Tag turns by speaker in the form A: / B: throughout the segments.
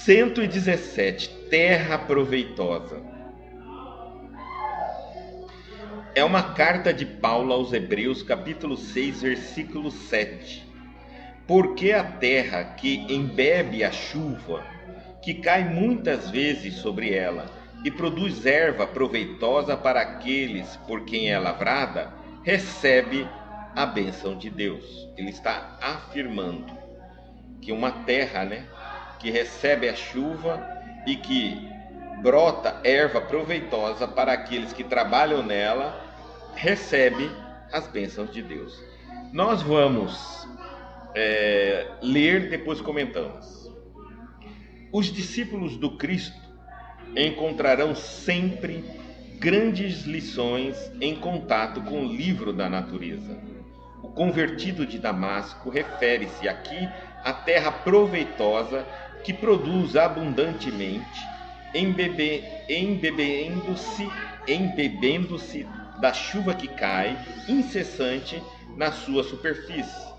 A: 117. Terra proveitosa. É uma carta de Paulo aos Hebreus, capítulo 6, versículo 7. Porque a terra que embebe a chuva, que cai muitas vezes sobre ela, e produz erva proveitosa para aqueles por quem é lavrada, recebe a bênção de Deus. Ele está afirmando que uma terra, que recebe a chuva e que brota erva proveitosa para aqueles que trabalham nela, recebe as bênçãos de Deus. Nós vamos ler, depois comentamos. Os discípulos do Cristo encontrarão sempre grandes lições em contato com o livro da natureza. O convertido de Damasco refere-se aqui à terra proveitosa que produz abundantemente, embebendo-se da chuva que cai incessante na sua superfície,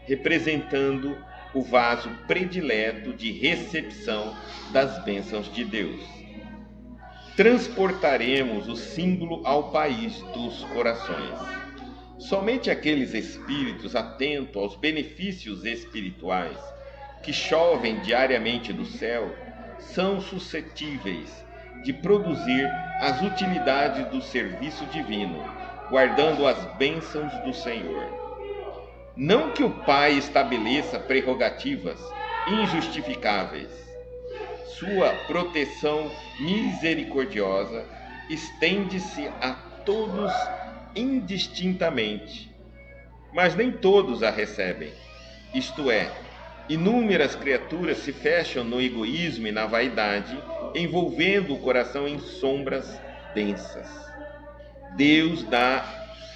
A: representando o vaso predileto de recepção das bênçãos de Deus. Transportaremos o símbolo ao país dos corações. Somente aqueles espíritos atentos aos benefícios espirituais que chovem diariamente do céu são suscetíveis de produzir as utilidades do serviço divino, guardando as bênçãos do Senhor. Não que o Pai estabeleça prerrogativas injustificáveis. Sua proteção misericordiosa estende-se a todos indistintamente, mas nem todos a recebem. Isto é, inúmeras criaturas se fecham no egoísmo e na vaidade, envolvendo o coração em sombras densas. Deus dá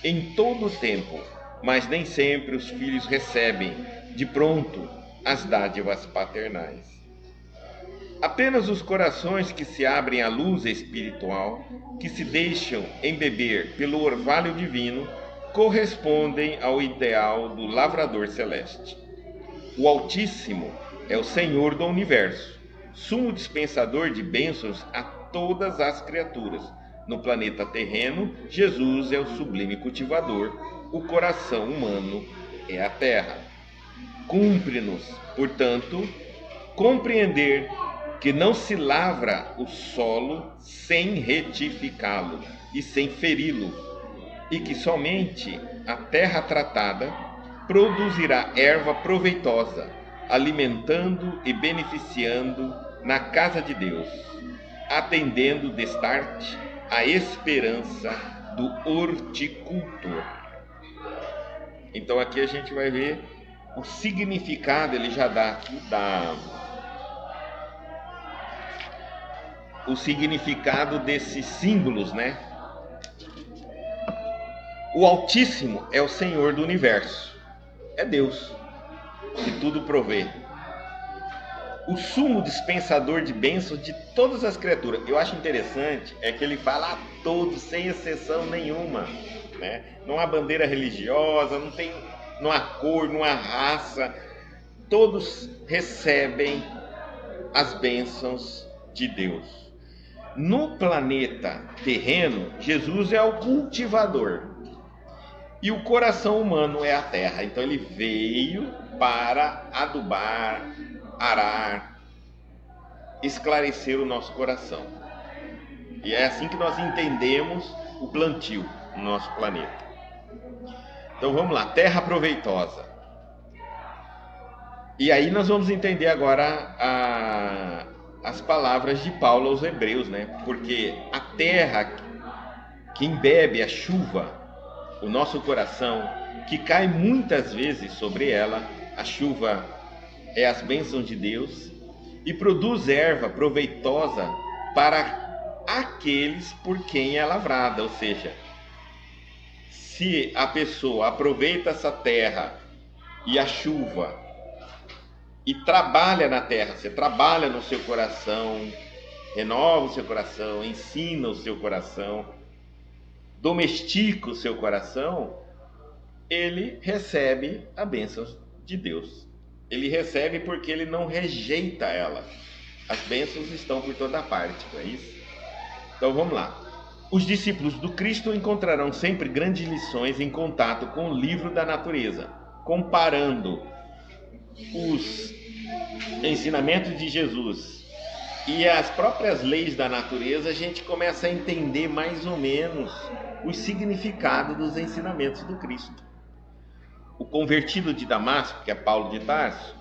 A: em todo o tempo, mas nem sempre os filhos recebem de pronto as dádivas paternais. Apenas os corações que se abrem à luz espiritual, que se deixam embeber pelo orvalho divino, correspondem ao ideal do lavrador celeste. O Altíssimo é o Senhor do Universo, sumo dispensador de bênçãos a todas as criaturas. No planeta terreno, Jesus é o sublime cultivador, o coração humano é a terra. Cumpre-nos, portanto, compreender que não se lavra o solo sem retificá-lo e sem feri-lo, e que somente a terra tratada produzirá erva proveitosa, alimentando e beneficiando na casa de Deus, atendendo destarte à esperança do horticultor. Então aqui a gente vai ver o significado, ele já dá aqui o significado desses símbolos, O Altíssimo é o Senhor do Universo, é Deus, que tudo provê. O sumo dispensador de bênçãos de todas as criaturas. Eu acho interessante é que ele fala a todos, sem exceção nenhuma, Não há bandeira religiosa, não há cor, não há raça. Todos recebem as bênçãos de Deus. No planeta terreno, Jesus é o cultivador e o coração humano é a terra. Então ele veio para adubar, arar, esclarecer o nosso coração. E é assim que nós entendemos o plantio no nosso planeta. Então vamos lá, terra proveitosa. E aí nós vamos entender agora as palavras de Paulo aos Hebreus, Porque a terra que embebe a chuva, o nosso coração, que cai muitas vezes sobre ela, a chuva é as bênçãos de Deus, e produz erva proveitosa para aqueles por quem é lavrada. Ou seja, se a pessoa aproveita essa terra e a chuva e trabalha na terra, você trabalha no seu coração, renova o seu coração, ensina o seu coração, domestica o seu coração, ele recebe a bênção de Deus. Ele recebe porque ele não rejeita ela. As bênçãos estão por toda parte, não é isso? Então vamos lá. Os discípulos do Cristo encontrarão sempre grandes lições em contato com o livro da natureza, comparando os ensinamentos de Jesus e as próprias leis da natureza. A gente começa a entender mais ou menos o significado dos ensinamentos do Cristo. O convertido de Damasco, que é Paulo de Tarso,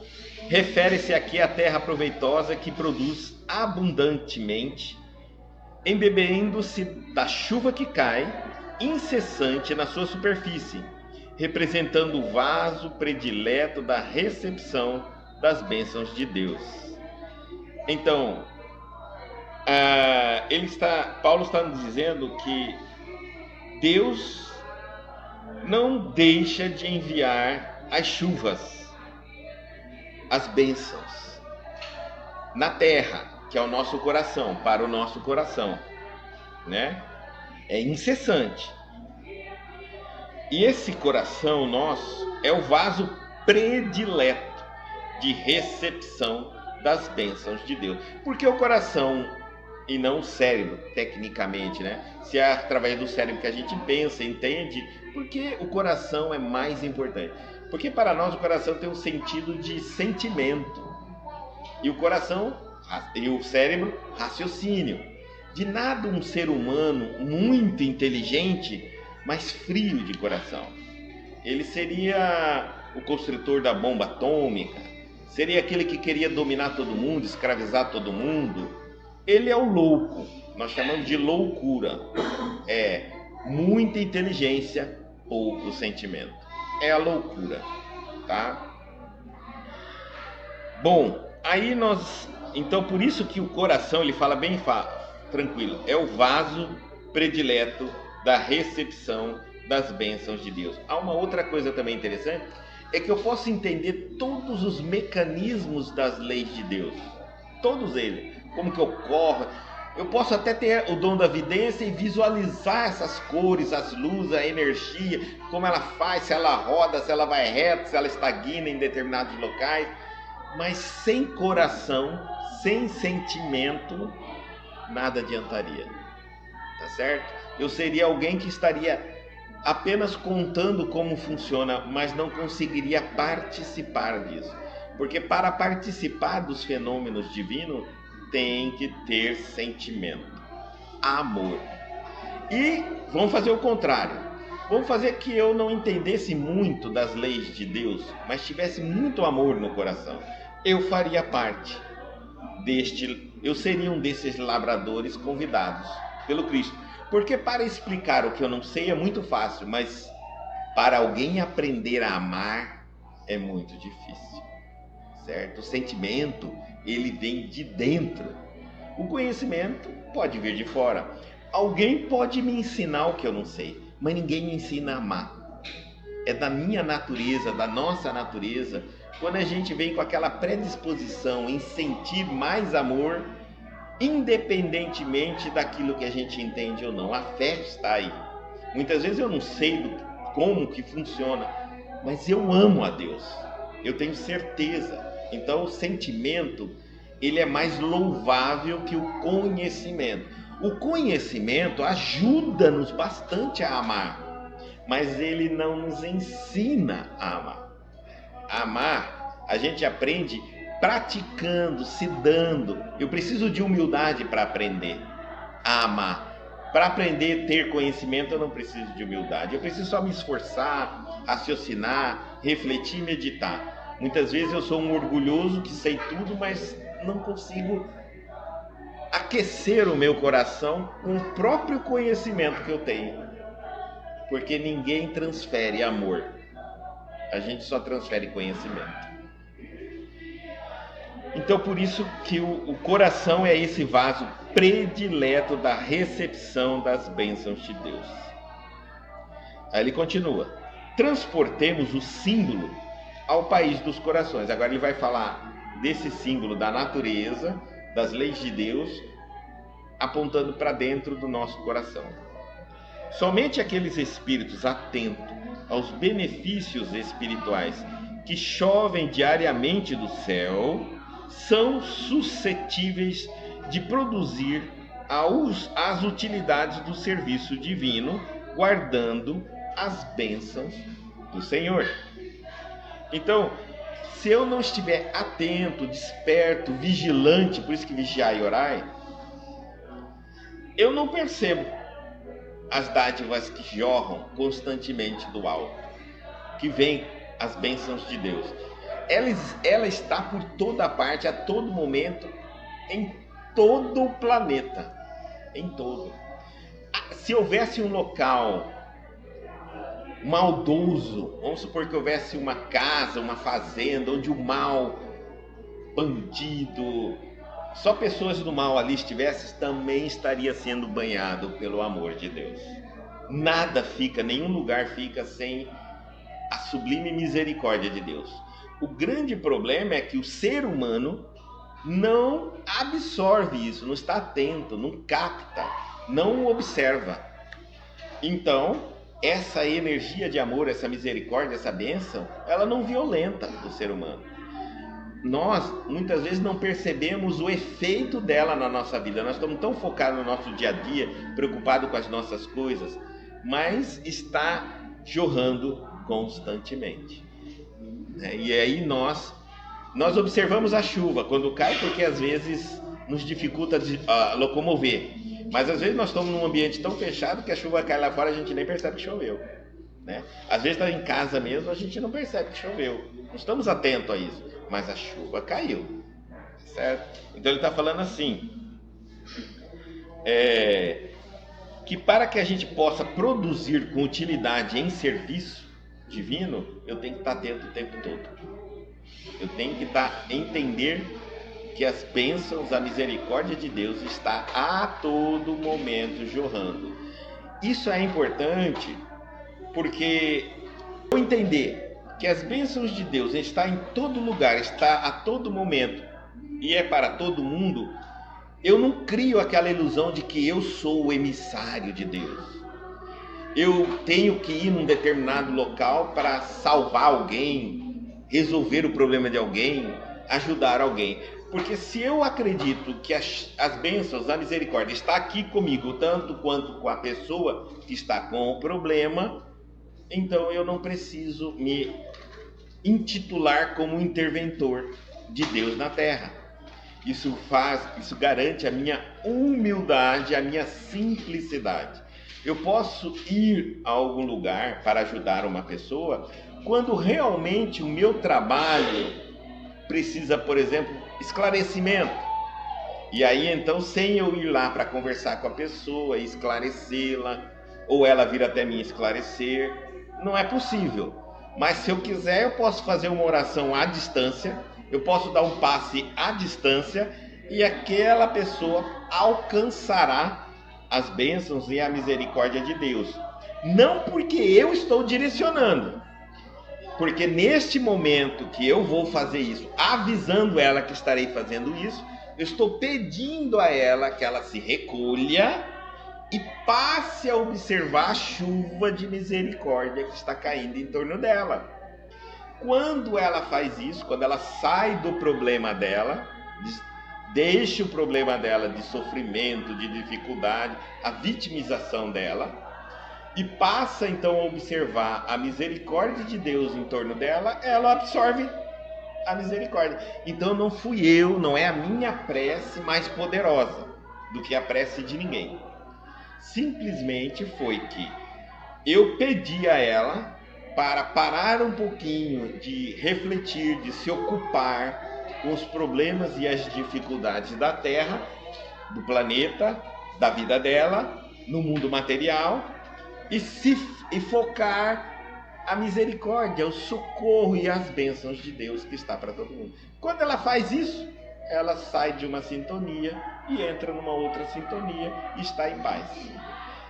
A: refere-se aqui à terra proveitosa que produz abundantemente, embebendo-se da chuva que cai incessante na sua superfície, representando o vaso predileto da recepção das bênçãos de Deus. Então, Paulo está nos dizendo que Deus não deixa de enviar as chuvas, as bênçãos na terra, que é o nosso coração, para o nosso coração, né? É incessante. E esse coração nosso é o vaso predileto de recepção das bênçãos de Deus. Porque o coração e não o cérebro, tecnicamente, né? Se é através do cérebro que a gente pensa, entende, porque o coração é mais importante. Porque para nós o coração tem um sentido de sentimento. E o coração e o cérebro, raciocínio. De nada um ser humano muito inteligente, mas frio de coração. Ele seria o construtor da bomba atômica, seria aquele que queria dominar todo mundo, escravizar todo mundo. Ele é o louco, nós chamamos de loucura. É muita inteligência, pouco sentimento. É a loucura, tá? Bom, aí então por isso que o coração, ele fala bem tranquilo, é o vaso predileto da recepção das bênçãos de Deus. Há uma outra coisa também interessante, é que eu posso entender todos os mecanismos das leis de Deus, todos eles, como que ocorre. Eu posso até ter o dom da vidência e visualizar essas cores, as luzes, a energia, como ela faz, se ela roda, se ela vai reto, se ela estagna em determinados locais. Mas sem coração, sem sentimento, nada adiantaria. Tá certo? Eu seria alguém que estaria apenas contando como funciona, mas não conseguiria participar disso. Porque para participar dos fenômenos divinos, tem que ter sentimento, amor. E vamos fazer o contrário. Vamos fazer que eu não entendesse muito das leis de Deus, mas tivesse muito amor no coração. Eu faria parte eu seria um desses labradores convidados pelo Cristo. Porque para explicar o que eu não sei é muito fácil, mas para alguém aprender a amar é muito difícil, certo? O sentimento, ele vem de dentro. O conhecimento pode vir de fora. Alguém pode me ensinar o que eu não sei, mas ninguém me ensina a amar. É da minha natureza, da nossa natureza. Quando a gente vem com aquela predisposição em sentir mais amor, independentemente daquilo que a gente entende ou não, a fé está aí. Muitas vezes eu não sei como que funciona, mas eu amo a Deus, eu tenho certeza. Então o sentimento, ele é mais louvável que o conhecimento. O conhecimento ajuda-nos bastante a amar, mas ele não nos ensina a amar. Amar, a gente aprende praticando, se dando. Eu preciso de humildade para aprender a amar. Para aprender a ter conhecimento, eu não preciso de humildade. Eu preciso só me esforçar, raciocinar, refletir e meditar. Muitas vezes eu sou um orgulhoso que sei tudo, mas não consigo aquecer o meu coração com o próprio conhecimento que eu tenho. Porque ninguém transfere amor. A gente só transfere conhecimento. Então, por isso que o coração é esse vaso predileto da recepção das bênçãos de Deus. Aí ele continua: transportemos o símbolo ao país dos corações. Agora ele vai falar desse símbolo da natureza, das leis de Deus, apontando para dentro do nosso coração. Somente aqueles espíritos atentos aos benefícios espirituais que chovem diariamente do céu são suscetíveis de produzir as utilidades do serviço divino, guardando as bênçãos do Senhor. Então, se eu não estiver atento, desperto, vigilante, por isso que vigiai e orai, eu não percebo as dádivas que jorram constantemente do alto, que vem as bênçãos de Deus. Ela está por toda parte, a todo momento, em todo o planeta, em todo. Se houvesse um local maldoso, vamos supor que houvesse uma casa, uma fazenda, onde o mal, bandido, só pessoas do mal ali estivessem, também estaria sendo banhado pelo amor de Deus. Nada fica, nenhum lugar fica sem a sublime misericórdia de Deus. O grande problema é que o ser humano não absorve isso, não está atento, não capta, não observa. Então, essa energia de amor, essa misericórdia, essa bênção, ela não violenta o ser humano. Nós, muitas vezes, não percebemos o efeito dela na nossa vida. Nós estamos tão focados no nosso dia a dia, preocupados com as nossas coisas, mas está jorrando constantemente. E aí nós observamos a chuva quando cai, porque às vezes nos dificulta locomover. Mas às vezes nós estamos num ambiente tão fechado que a chuva cai lá fora, a gente nem percebe que choveu, né? Às vezes está em casa mesmo, a gente não percebe que choveu. Não estamos atentos a isso, mas a chuva caiu, certo? Então ele está falando assim, que para que a gente possa produzir com utilidade em serviço divino, eu tenho que estar atento o tempo todo. Eu tenho que entender que as bênçãos, a misericórdia de Deus está a todo momento jorrando. Isso é importante porque eu entender que as bênçãos de Deus está em todo lugar, está a todo momento e é para todo mundo, eu não crio aquela ilusão de que eu sou o emissário de Deus. Eu tenho que ir num determinado local para salvar alguém, resolver o problema de alguém, ajudar alguém. Porque se eu acredito que as bênçãos, a misericórdia está aqui comigo, tanto quanto com a pessoa que está com o problema, então eu não preciso me intitular como interventor de Deus na terra. Isso garante a minha humildade, a minha simplicidade. Eu posso ir a algum lugar para ajudar uma pessoa quando realmente o meu trabalho precisa, por exemplo, esclarecimento. E aí então, sem eu ir lá para conversar com a pessoa e esclarecê-la, ou ela vir até mim esclarecer, não é possível. Mas se eu quiser, eu posso fazer uma oração à distância, eu posso dar um passe à distância e aquela pessoa alcançará as bênçãos e a misericórdia de Deus. Não porque eu estou direcionando, porque neste momento que eu vou fazer isso, avisando ela que estarei fazendo isso, eu estou pedindo a ela que ela se recolha e passe a observar a chuva de misericórdia que está caindo em torno dela. Quando ela faz isso, quando ela sai do problema dela, deixa o problema dela de sofrimento, de dificuldade, a vitimização dela, e passa então a observar a misericórdia de Deus em torno dela, ela absorve a misericórdia. Então não fui eu, não é a minha prece mais poderosa do que a prece de ninguém. Simplesmente foi que eu pedi a ela para parar um pouquinho de refletir, de se ocupar com os problemas e as dificuldades da Terra, do planeta, da vida dela, no mundo material, e focar a misericórdia, o socorro e as bênçãos de Deus que está para todo mundo. Quando ela faz isso, ela sai de uma sintonia e entra numa outra sintonia e está em paz.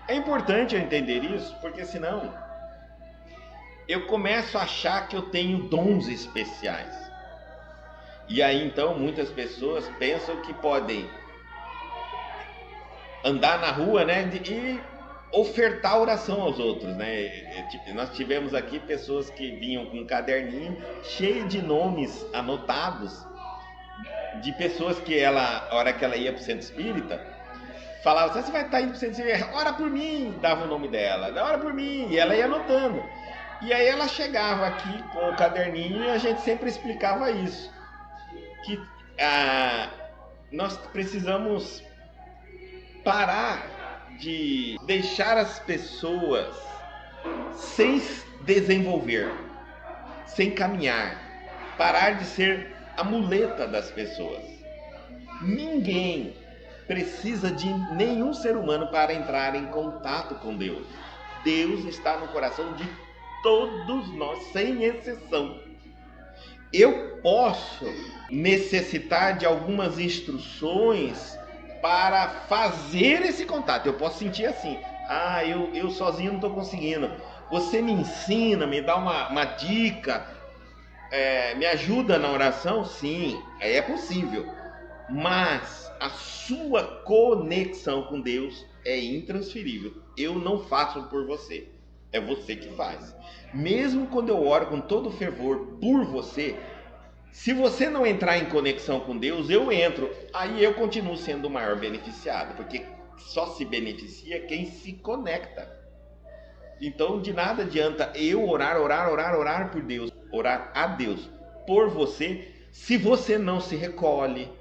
A: É importante eu entender isso, porque senão eu começo a achar que eu tenho dons especiais. E aí então muitas pessoas pensam que podem andar na rua, né, e ofertar oração aos outros, né? Nós tivemos aqui pessoas que vinham com um caderninho cheio de nomes anotados de pessoas que ela, a hora que ela ia para o centro espírita, falava: você vai estar indo para o centro espírita, ora por mim, dava o nome dela, ora por mim, e ela ia anotando. E aí ela chegava aqui com o caderninho e a gente sempre explicava isso, que nós precisamos parar de deixar as pessoas sem desenvolver, sem caminhar, parar de ser a muleta das pessoas. Ninguém precisa de nenhum ser humano para entrar em contato com Deus. Deus está no coração de todos nós, sem exceção. Eu posso necessitar de algumas instruções para fazer esse contato. Eu posso sentir assim: eu sozinho não estou conseguindo. Você me ensina, me dá uma dica, me ajuda na oração? Sim, é possível. Mas a sua conexão com Deus é intransferível. Eu não faço por você, é você que faz. Mesmo quando eu oro com todo fervor por você, se você não entrar em conexão com Deus, eu entro. Aí eu continuo sendo o maior beneficiado, porque só se beneficia quem se conecta. Então de nada adianta eu orar por Deus, orar a Deus por você, se você não se recolhe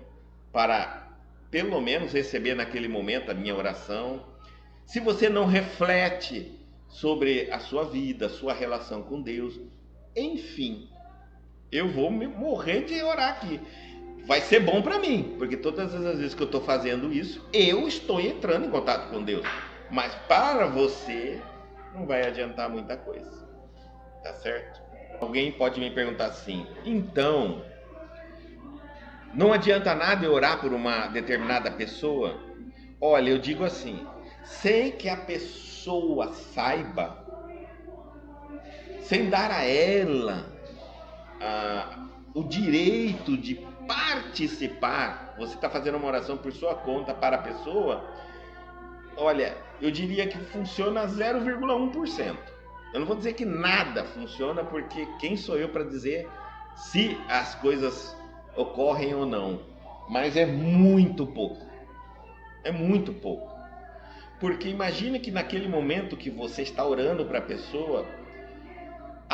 A: para pelo menos receber naquele momento a minha oração, se você não reflete sobre a sua vida, a sua relação com Deus, enfim, eu vou morrer de orar aqui. Vai ser bom para mim, porque todas as vezes que eu estou fazendo isso, eu estou entrando em contato com Deus. Mas para você, não vai adiantar muita coisa. Tá certo? Alguém pode me perguntar assim: então, não adianta nada eu orar por uma determinada pessoa? Olha, eu digo assim: sem que a pessoa saiba, sem dar a ela o direito de participar, você está fazendo uma oração por sua conta para a pessoa, olha, eu diria que funciona 0,1%. Eu não vou dizer que nada funciona, porque quem sou eu para dizer se as coisas ocorrem ou não? Mas é muito pouco. É muito pouco. Porque imagine que naquele momento que você está orando para a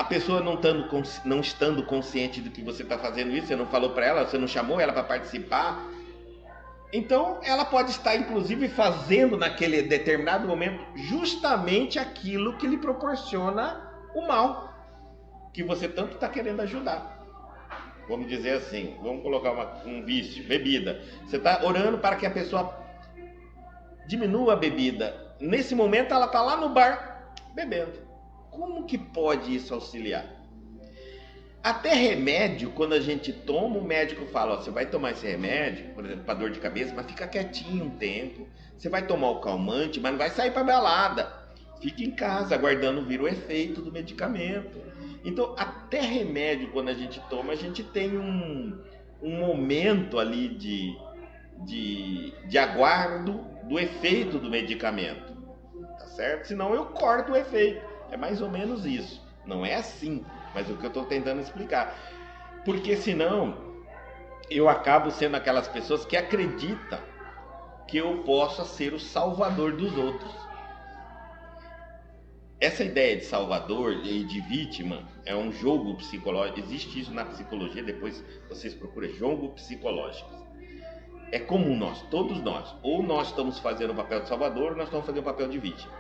A: pessoa não estando consciente do que você está fazendo isso, você não falou para ela, você não chamou ela para participar, então ela pode estar inclusive fazendo naquele determinado momento justamente aquilo que lhe proporciona o mal, que você tanto está querendo ajudar. Vamos dizer assim, vamos colocar um vício, bebida. Você está orando para que a pessoa diminua a bebida. Nesse momento ela está lá no bar bebendo. Como que pode isso auxiliar? Até remédio, quando a gente toma, o médico fala: você vai tomar esse remédio, por exemplo, para dor de cabeça, mas fica quietinho um tempo. Você vai tomar o calmante, mas não vai sair para balada. Fica em casa, aguardando vir o efeito do medicamento. Então, até remédio, quando a gente toma, a gente tem um momento ali de aguardo do efeito do medicamento. Tá certo? Senão eu corto o efeito. É mais ou menos isso. Não é assim, mas é o que eu estou tentando explicar. Porque senão eu acabo sendo aquelas pessoas que acreditam que eu possa ser o salvador dos outros. Essa ideia de salvador e de vítima é um jogo psicológico. Existe isso na psicologia, depois vocês procuram jogo psicológico. É comum todos nós, ou nós estamos fazendo o papel de salvador, ou nós estamos fazendo o papel de vítima.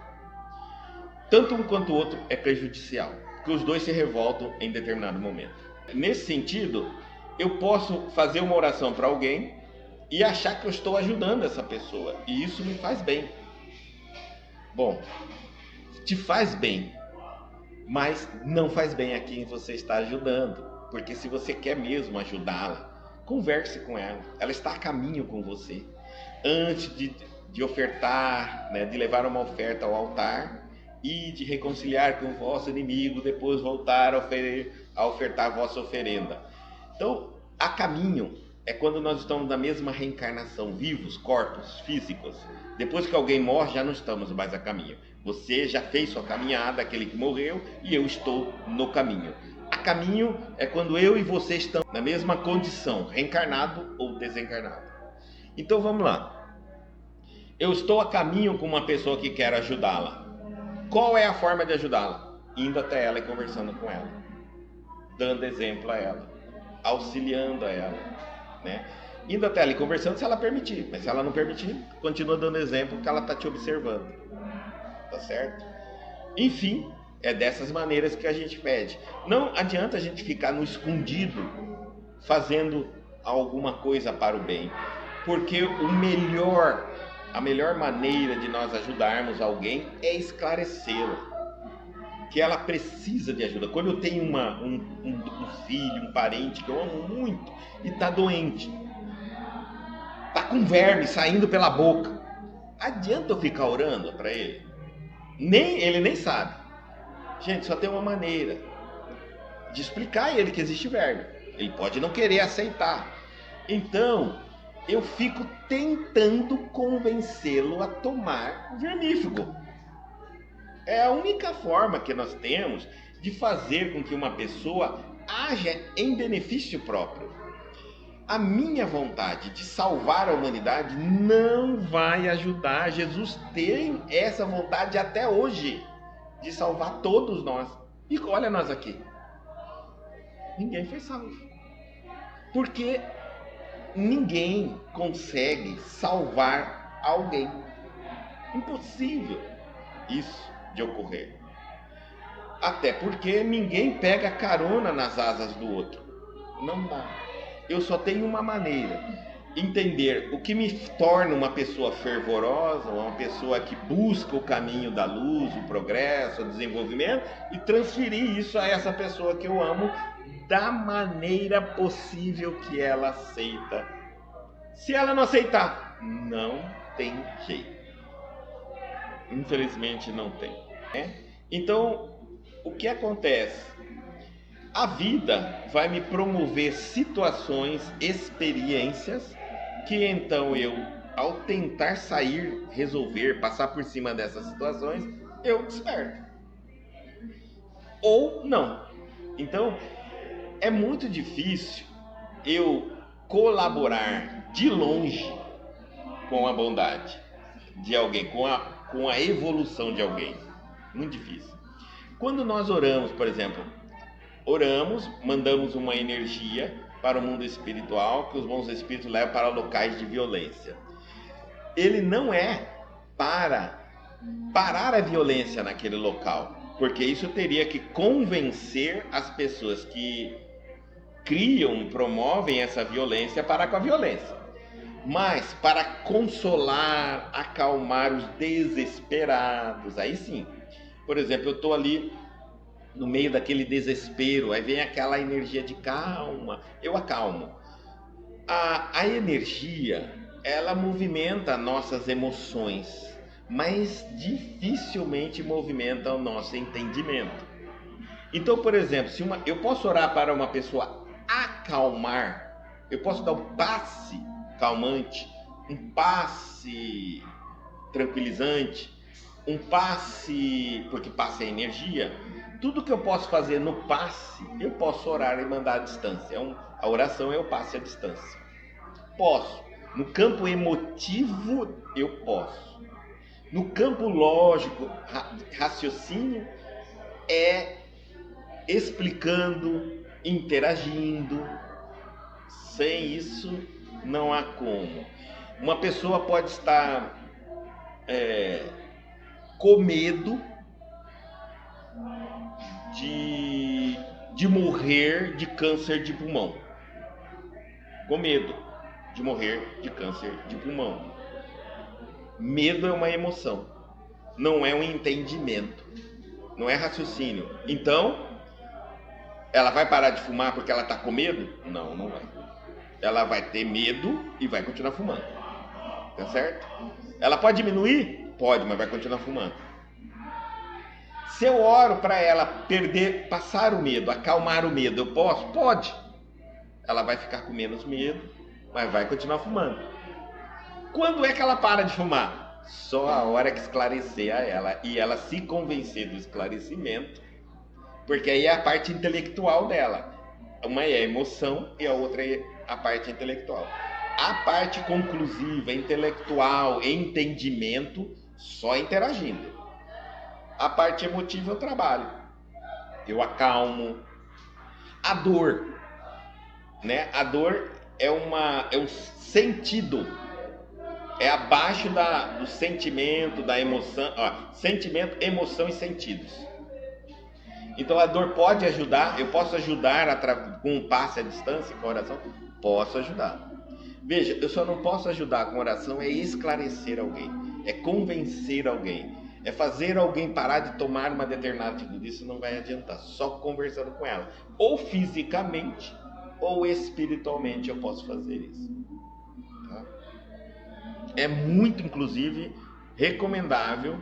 A: Tanto um quanto o outro é prejudicial, porque os dois se revoltam em determinado momento. Nesse sentido, eu posso fazer uma oração para alguém e achar que eu estou ajudando essa pessoa, e isso me faz bem. Bom, te faz bem, mas não faz bem a quem você está ajudando, porque se você quer mesmo ajudá-la, converse com ela, ela está a caminho com você. Antes de ofertar, né, de levar uma oferta ao altar e de reconciliar com o vosso inimigo, depois voltar a ofertar a vossa oferenda. Então, a caminho é quando nós estamos na mesma reencarnação, vivos, corpos físicos. Depois que alguém morre, já não estamos mais a caminho. Você já fez sua caminhada, aquele que morreu, e eu estou no caminho. A caminho é quando eu e você estamos na mesma condição, reencarnado ou desencarnado. Então vamos lá. Eu estou a caminho com uma pessoa que quer ajudá-la. Qual é a forma de ajudá-la? Indo até ela e conversando com ela, dando exemplo a ela, auxiliando a ela, né? Indo até ela e conversando se ela permitir, mas se ela não permitir, continua dando exemplo porque ela está te observando, tá certo? Enfim, é dessas maneiras que a gente pede. Não adianta a gente ficar no escondido fazendo alguma coisa para o bem, porque a melhor maneira de nós ajudarmos alguém é esclarecê-la, que ela precisa de ajuda. Quando eu tenho um filho, um parente que eu amo muito e está doente, está com verme saindo pela boca, adianta eu ficar orando para ele? Ele nem sabe. Gente, só tem uma maneira de explicar a ele que existe verme. Ele pode não querer aceitar. Então, eu fico tentando convencê-lo a tomar vermífugo. É a única forma que nós temos de fazer com que uma pessoa haja em benefício próprio. A minha vontade de salvar a humanidade não vai ajudar. Jesus tem essa vontade até hoje de salvar todos nós. E olha nós aqui. Ninguém foi salvo. Porque ninguém consegue salvar alguém. Impossível isso de ocorrer. Até porque ninguém pega carona nas asas do outro. Não dá. Eu só tenho uma maneira: entender o que me torna uma pessoa fervorosa, uma pessoa que busca o caminho da luz, o progresso, o desenvolvimento, e transferir isso a essa pessoa que eu amo da maneira possível que ela aceita. Se ela não aceitar, não tem jeito. Infelizmente não tem, né? Então, o que acontece? A vida vai me promover situações, experiências, que então eu, ao tentar sair, resolver, passar por cima dessas situações, eu desperto. Ou não. Então, é muito difícil eu colaborar de longe com a bondade de alguém, com a evolução de alguém. Muito difícil. Quando nós oramos, por exemplo, mandamos uma energia para o mundo espiritual que os bons espíritos levam para locais de violência. Ele não é para parar a violência naquele local, porque isso teria que convencer as pessoas que criam, promovem essa violência a parar com a violência. Mas para consolar, acalmar os desesperados, aí sim. Por exemplo, eu estou ali no meio daquele desespero, aí vem aquela energia de calma, eu acalmo. A energia, ela movimenta nossas emoções, mas dificilmente movimenta o nosso entendimento. Então, por exemplo, eu posso orar para uma pessoa acalmar, eu posso dar um passe calmante, um passe tranquilizante, um passe, porque passe é energia. Tudo que eu posso fazer no passe, eu posso orar e mandar à distância. A oração é o passe à distância. Posso. No campo emotivo, eu posso. No campo lógico, raciocínio, é explicando, interagindo. Sem isso, não há como. Uma pessoa pode estar com medo de morrer de câncer de pulmão. Com medo de morrer de câncer de pulmão. Medo é uma emoção, não é um entendimento, não é raciocínio. Então, ela vai parar de fumar porque ela está com medo? Não, não vai. Ela vai ter medo e vai continuar fumando. Tá certo? Ela pode diminuir? Pode, mas vai continuar fumando. Se eu oro para ela passar o medo, acalmar o medo, eu posso? Pode. Ela vai ficar com menos medo, mas vai continuar fumando. Quando é que ela para de fumar? Só a hora que esclarecer a ela e ela se convencer do esclarecimento, porque aí é a parte intelectual dela. Uma é a emoção e a outra é a parte intelectual. A parte conclusiva, intelectual, entendimento, só interagindo. A parte emotiva eu trabalho. Eu acalmo. A dor, né? A dor é um sentido. É abaixo do sentimento, da emoção. Ó, sentimento, emoção e sentidos. Então a dor pode ajudar. Eu posso ajudar com um passe à distância, com a oração? Posso ajudar. Veja, eu só não posso ajudar com oração é esclarecer alguém, é convencer alguém, é fazer alguém parar de tomar uma determinada atitude. Isso não vai adiantar, só conversando com ela. Ou fisicamente, ou espiritualmente eu posso fazer isso. Tá? É muito, inclusive, recomendável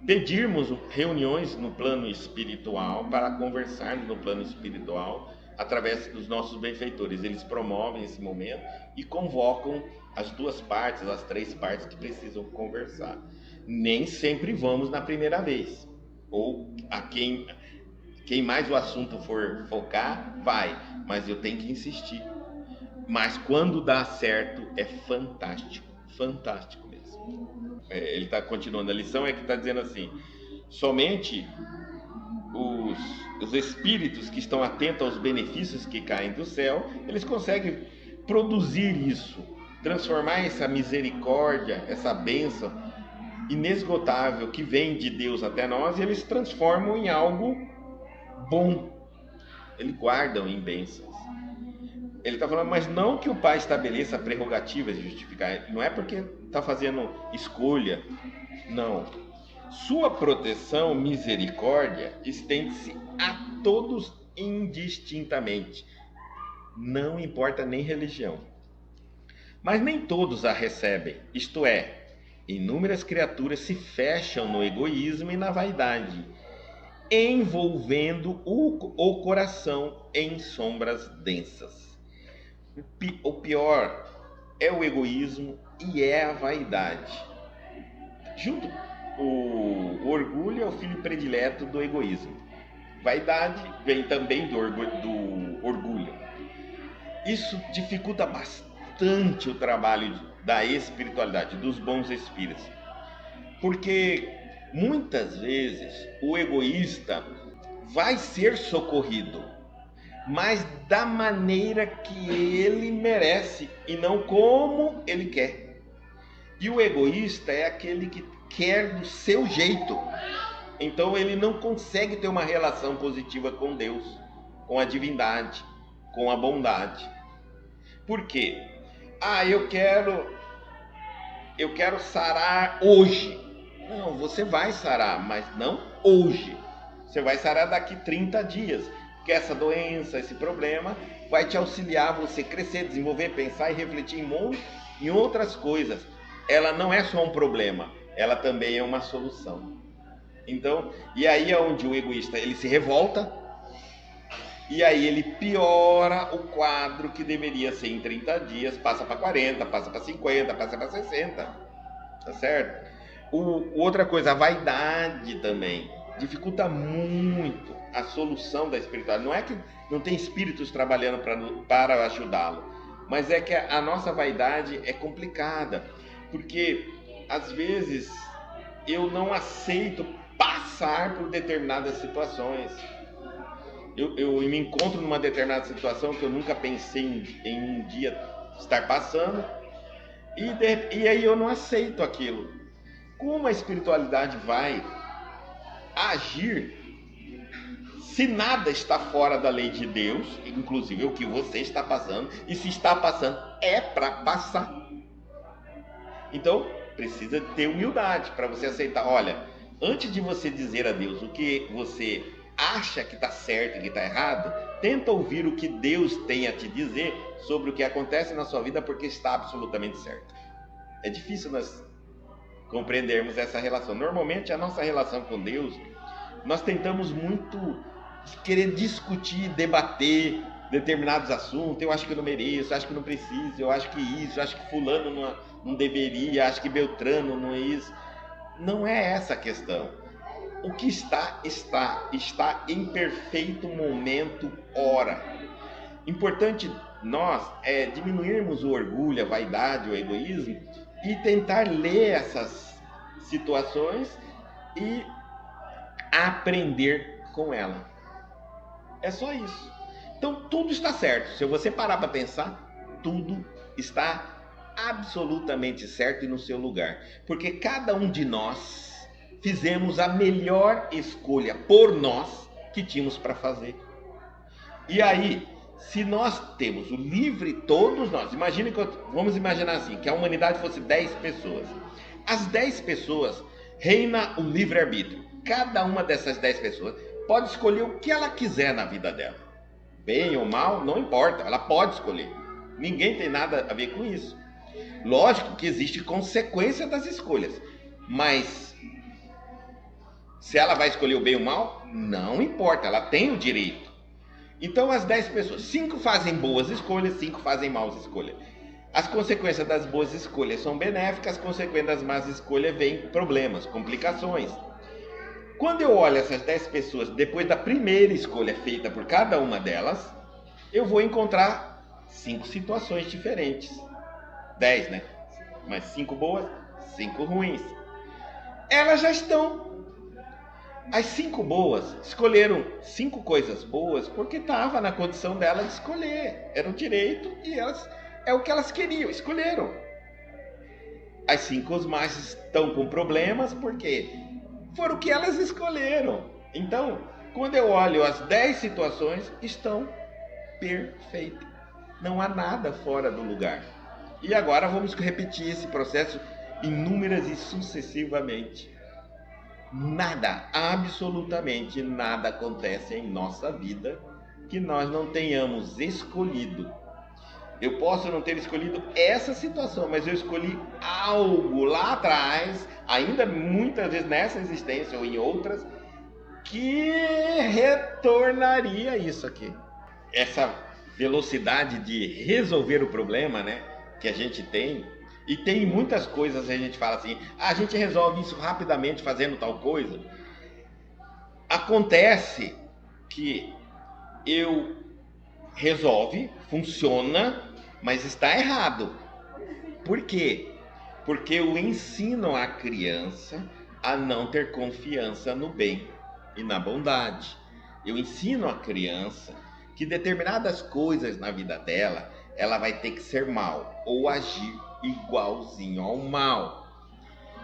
A: pedirmos reuniões no plano espiritual para conversarmos no plano espiritual através dos nossos benfeitores. Eles promovem esse momento e convocam as duas partes, as três partes que precisam conversar. Nem sempre vamos na primeira vez. Ou a quem mais o assunto for focar, vai. Mas eu tenho que insistir. Mas quando dá certo, é fantástico. Fantástico mesmo. Ele está continuando a lição, é que está dizendo assim: somente os espíritos que estão atentos aos benefícios que caem do céu, eles conseguem produzir isso, transformar essa misericórdia, essa bênção inesgotável que vem de Deus até nós, e eles transformam em algo bom. Eles guardam em bênçãos. Ele está falando, mas não que o Pai estabeleça prerrogativas de justificar. Não é porque está fazendo escolha. Não. Sua proteção, misericórdia, estende-se a todos indistintamente. Não importa nem religião. Mas nem todos a recebem. Isto é, inúmeras criaturas se fecham no egoísmo e na vaidade, envolvendo o coração em sombras densas. O pior é o egoísmo e é a vaidade. Junto, o orgulho é o filho predileto do egoísmo. Vaidade vem também do orgulho. Isso dificulta bastante o trabalho da espiritualidade, dos bons espíritos. Porque muitas vezes o egoísta vai ser socorrido, mas da maneira que ele merece e não como ele quer. E o egoísta é aquele que quer do seu jeito. Então ele não consegue ter uma relação positiva com Deus, com a divindade, com a bondade. Por quê? Eu quero sarar hoje. Não, você vai sarar, mas não hoje. Você vai sarar daqui 30 dias. Porque essa doença, esse problema, vai te auxiliar a você crescer, desenvolver, pensar e refletir em outras coisas. Ela não é só um problema, ela também é uma solução. Então, e aí é onde o egoísta ele se revolta, e aí ele piora o quadro que deveria ser em 30 dias, passa para 40, passa para 50, passa para 60. Tá certo? Outra coisa, a vaidade também dificulta muito a solução da espiritualidade. Não é que não tem espíritos trabalhando para ajudá-lo, mas é que a nossa vaidade é complicada, porque às vezes eu não aceito passar por determinadas situações. Eu me encontro numa determinada situação que eu nunca pensei em um dia estar passando, e aí eu não aceito aquilo. Como a espiritualidade vai agir se nada está fora da lei de Deus, inclusive o que você está passando, e se está passando é para passar. Então precisa ter humildade para você aceitar. Olha, antes de você dizer a Deus o que você acha que está certo e que está errado, tenta ouvir o que Deus tem a te dizer sobre o que acontece na sua vida, porque está absolutamente certo. É difícil nós compreendermos essa relação. Normalmente a nossa relação com Deus, nós tentamos muito querer discutir, debater determinados assuntos. Eu acho que eu não mereço, eu acho que eu não preciso, eu acho que isso, eu acho que fulano não deveria, acho que Beltrano não é isso. Não é essa a questão. O que está em perfeito momento, ora. Importante nós diminuirmos o orgulho, a vaidade, o egoísmo e tentar ler essas situações e aprender com ela. É só isso. Então tudo está certo. Se você parar para pensar, tudo está absolutamente certo e no seu lugar. Porque cada um de nós fizemos a melhor escolha por nós que tínhamos para fazer. E aí, se nós temos o livre, todos nós, vamos imaginar assim, que a humanidade fosse 10 pessoas. As 10 pessoas reina o livre-arbítrio. Cada uma dessas 10 pessoas pode escolher o que ela quiser na vida dela. Bem ou mal, não importa, ela pode escolher. Ninguém tem nada a ver com isso. Lógico que existe consequência das escolhas, mas se ela vai escolher o bem ou o mal, não importa, ela tem o direito. Então as 10 pessoas, 5 fazem boas escolhas, 5 fazem maus escolhas. As consequências das boas escolhas são benéficas, as consequências das más escolhas vêm problemas, complicações. Quando eu olho essas 10 pessoas, depois da primeira escolha feita por cada uma delas, eu vou encontrar 5 situações diferentes. 10, né? Mas 5 boas, 5 ruins. Elas já estão. As 5 boas escolheram 5 coisas boas porque estava na condição delas de escolher. Era o direito e elas é o que elas queriam, escolheram. As 5 más estão com problemas porque foram o que elas escolheram. Então, quando eu olho as 10 situações, estão perfeitas. Não há nada fora do lugar. E agora vamos repetir esse processo inúmeras e sucessivamente. Nada, absolutamente nada acontece em nossa vida que nós não tenhamos escolhido. Eu posso não ter escolhido essa situação, mas eu escolhi algo lá atrás, ainda muitas vezes nessa existência ou em outras, que retornaria isso aqui. Essa velocidade de resolver o problema, né, que a gente tem, e tem muitas coisas a gente fala assim, a gente resolve isso rapidamente fazendo tal coisa. Acontece que resolve, funciona, mas está errado. Por quê? Porque eu ensino a criança a não ter confiança no bem e na bondade. Eu ensino a criança que determinadas coisas na vida dela, ela vai ter que ser mal ou agir igualzinho ao mal.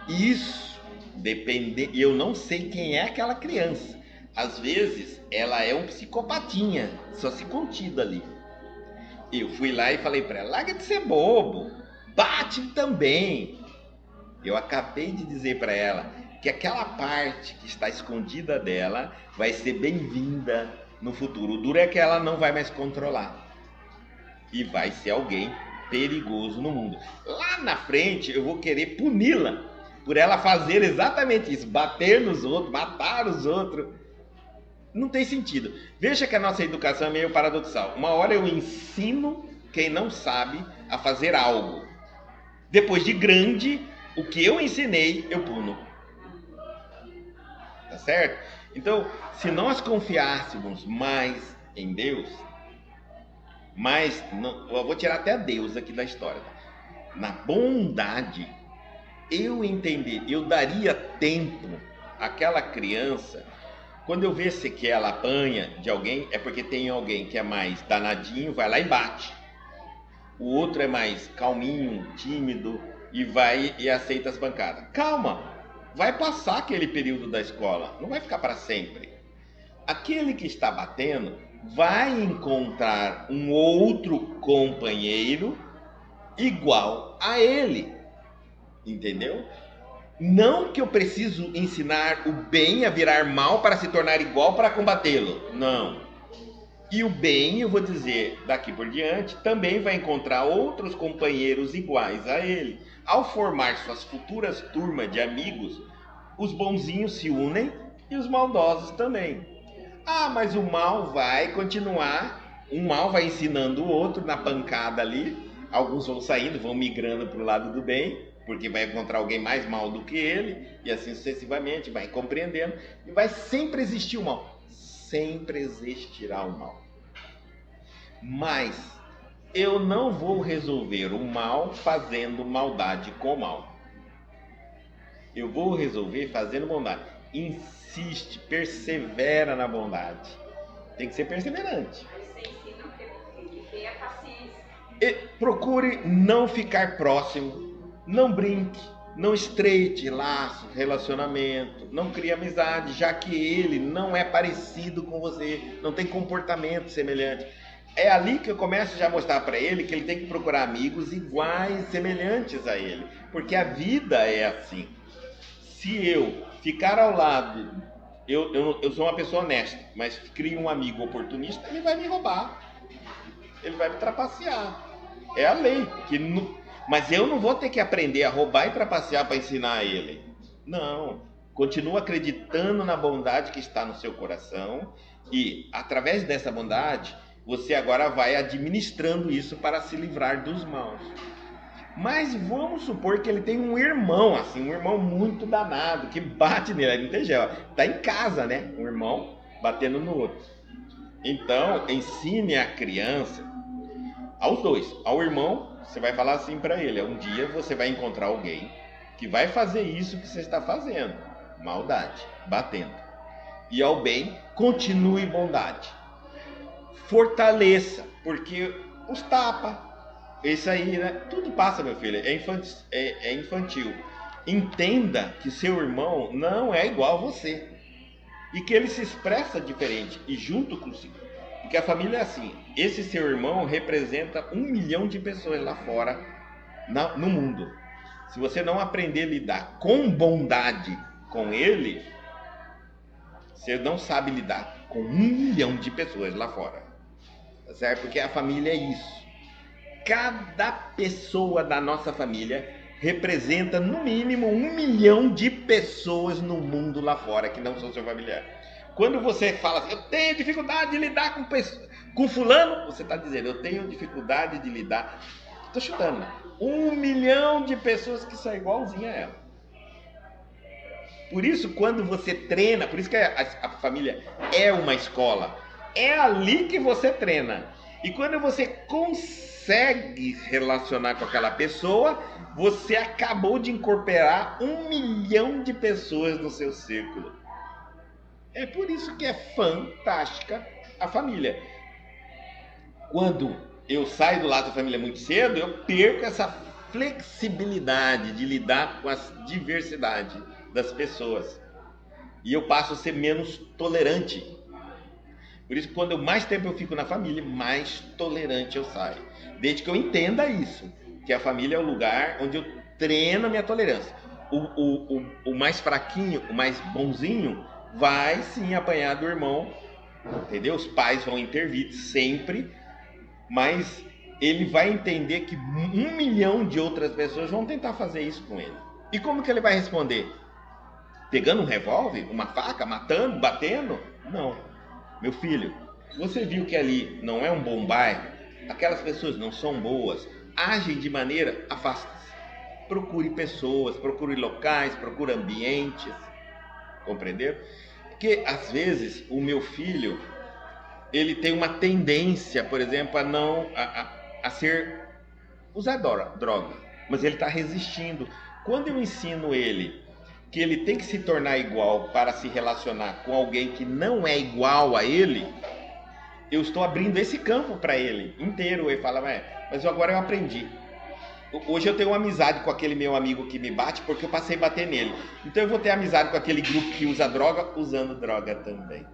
A: Isso depende. Eu não sei quem é aquela criança. Às vezes ela é um psicopatinha, só se contida ali. Eu fui lá e falei para ela: larga de ser bobo, bate também. Eu acabei de dizer para ela que aquela parte que está escondida dela vai ser bem-vinda no futuro. O duro é que ela não vai mais controlar e vai ser alguém perigoso no mundo. Lá na frente eu vou querer puni-la por ela fazer exatamente isso, bater nos outros, matar os outros. Não tem sentido. Veja que a nossa educação é meio paradoxal. Uma hora eu ensino quem não sabe a fazer algo. Depois de grande, o que eu ensinei, eu puno. Tá certo? Então, se nós confiássemos mais em Deus, eu vou tirar até Deus aqui da história. Na bondade, eu daria tempo àquela criança. Quando eu visse que ela apanha de alguém, é porque tem alguém que é mais danadinho, vai lá e bate. O outro é mais calminho, tímido e vai e aceita as pancadas. Calma, vai passar aquele período da escola, não vai ficar para sempre. Aquele que está batendo vai encontrar um outro companheiro igual a ele, entendeu? Não que eu preciso ensinar o bem a virar mal para se tornar igual para combatê-lo, não. E o bem, eu vou dizer daqui por diante, também vai encontrar outros companheiros iguais a ele. Ao formar suas futuras turmas de amigos, os bonzinhos se unem e os maldosos também. Ah, mas o mal vai continuar, um mal vai ensinando o outro na pancada ali, alguns vão saindo, vão migrando para o lado do bem, porque vai encontrar alguém mais mal do que ele, e assim sucessivamente, vai compreendendo, e vai sempre existir o mal, sempre existirá o mal. Mas Eu não vou resolver o mal fazendo maldade com o mal. Eu vou resolver fazendo bondade. Insiste, persevera na bondade. Tem que ser perseverante.
B: Você ensina que ter a paciência.
A: E procure não ficar próximo. Não brinque. Não estreite laços, relacionamento. Não crie amizade, já que ele não é parecido com você. Não tem comportamento semelhante. É ali que eu começo já a mostrar para ele que ele tem que procurar amigos iguais, semelhantes a ele. Porque a vida é assim. Se eu ficar ao lado, eu sou uma pessoa honesta, mas crio um amigo oportunista, ele vai me roubar, ele vai me trapacear. É a lei. Mas eu não vou ter que aprender a roubar e trapacear para ensinar a ele. Não. Continua acreditando na bondade que está no seu coração e, através dessa bondade, você agora vai administrando isso para se livrar dos maus. Mas vamos supor que ele tem um irmão, assim, um irmão muito danado, que bate nele, ele não tem jeito, tá em casa, né? Um irmão batendo no outro. Então, ensine a criança, aos dois, ao irmão, você vai falar assim para ele, um dia você vai encontrar alguém que vai fazer isso que você está fazendo, maldade, batendo. E ao bem, continue bondade. Fortaleça, porque os tapa. Isso aí, né? Tudo passa, meu filho. É infantil. Entenda que seu irmão não é igual a você. E que ele se expressa diferente. E junto consigo. Porque a família é assim. Esse seu irmão representa 1 milhão de pessoas lá fora, no mundo. Se você não aprender a lidar com bondade com ele, você não sabe lidar com 1 milhão de pessoas lá fora. Certo? Porque a família é isso. Cada pessoa da nossa família representa no mínimo 1 milhão de pessoas no mundo lá fora que não são seu familiar. Quando você fala assim, eu tenho dificuldade de lidar com fulano, você está dizendo, eu tenho dificuldade de lidar. Estou chutando. 1 milhão de pessoas que são igualzinha a ela. Por isso, quando você treina, por isso que a família é uma escola, é ali que você treina. E quando você consegue relacionar com aquela pessoa, você acabou de incorporar 1 milhão de pessoas no seu círculo. É por isso que é fantástica a família. Quando eu saio do lado da família muito cedo, eu perco essa flexibilidade de lidar com a diversidade das pessoas. E eu passo a ser menos tolerante. Por isso, quando mais tempo eu fico na família, mais tolerante eu saio. Desde que eu entenda isso, que a família é o lugar onde eu treino a minha tolerância. O mais fraquinho, o mais bonzinho, vai sim apanhar do irmão, entendeu? Os pais vão intervir sempre, mas ele vai entender que 1 milhão de outras pessoas vão tentar fazer isso com ele. E como que ele vai responder? Pegando um revólver, uma faca, matando, batendo? Não. Meu filho, você viu que ali não é um bom bairro? Aquelas pessoas não são boas. Agem de maneira, afasta-se. Procure pessoas, procure locais, procure ambientes. Compreendeu? Porque às vezes o meu filho, ele tem uma tendência, por exemplo, usar droga. Mas ele está resistindo. Quando eu ensino ele que ele tem que se tornar igual para se relacionar com alguém que não é igual a ele, eu estou abrindo esse campo para ele inteiro. Ele fala, mas agora eu aprendi. Hoje eu tenho uma amizade com aquele meu amigo que me bate porque eu passei a bater nele. Então eu vou ter amizade com aquele grupo que usa droga, usando droga também.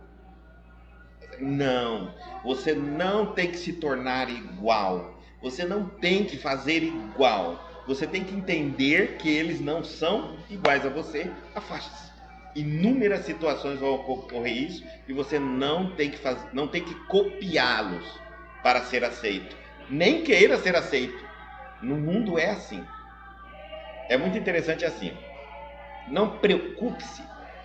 A: Não, você não tem que se tornar igual. Você não tem que fazer igual. Você tem que entender que eles não são iguais a você. Afaste-se. Inúmeras situações vão ocorrer isso e você não tem que copiá-los para ser aceito. Nem queira ser aceito. No mundo é assim. É muito interessante assim. Não preocupe-se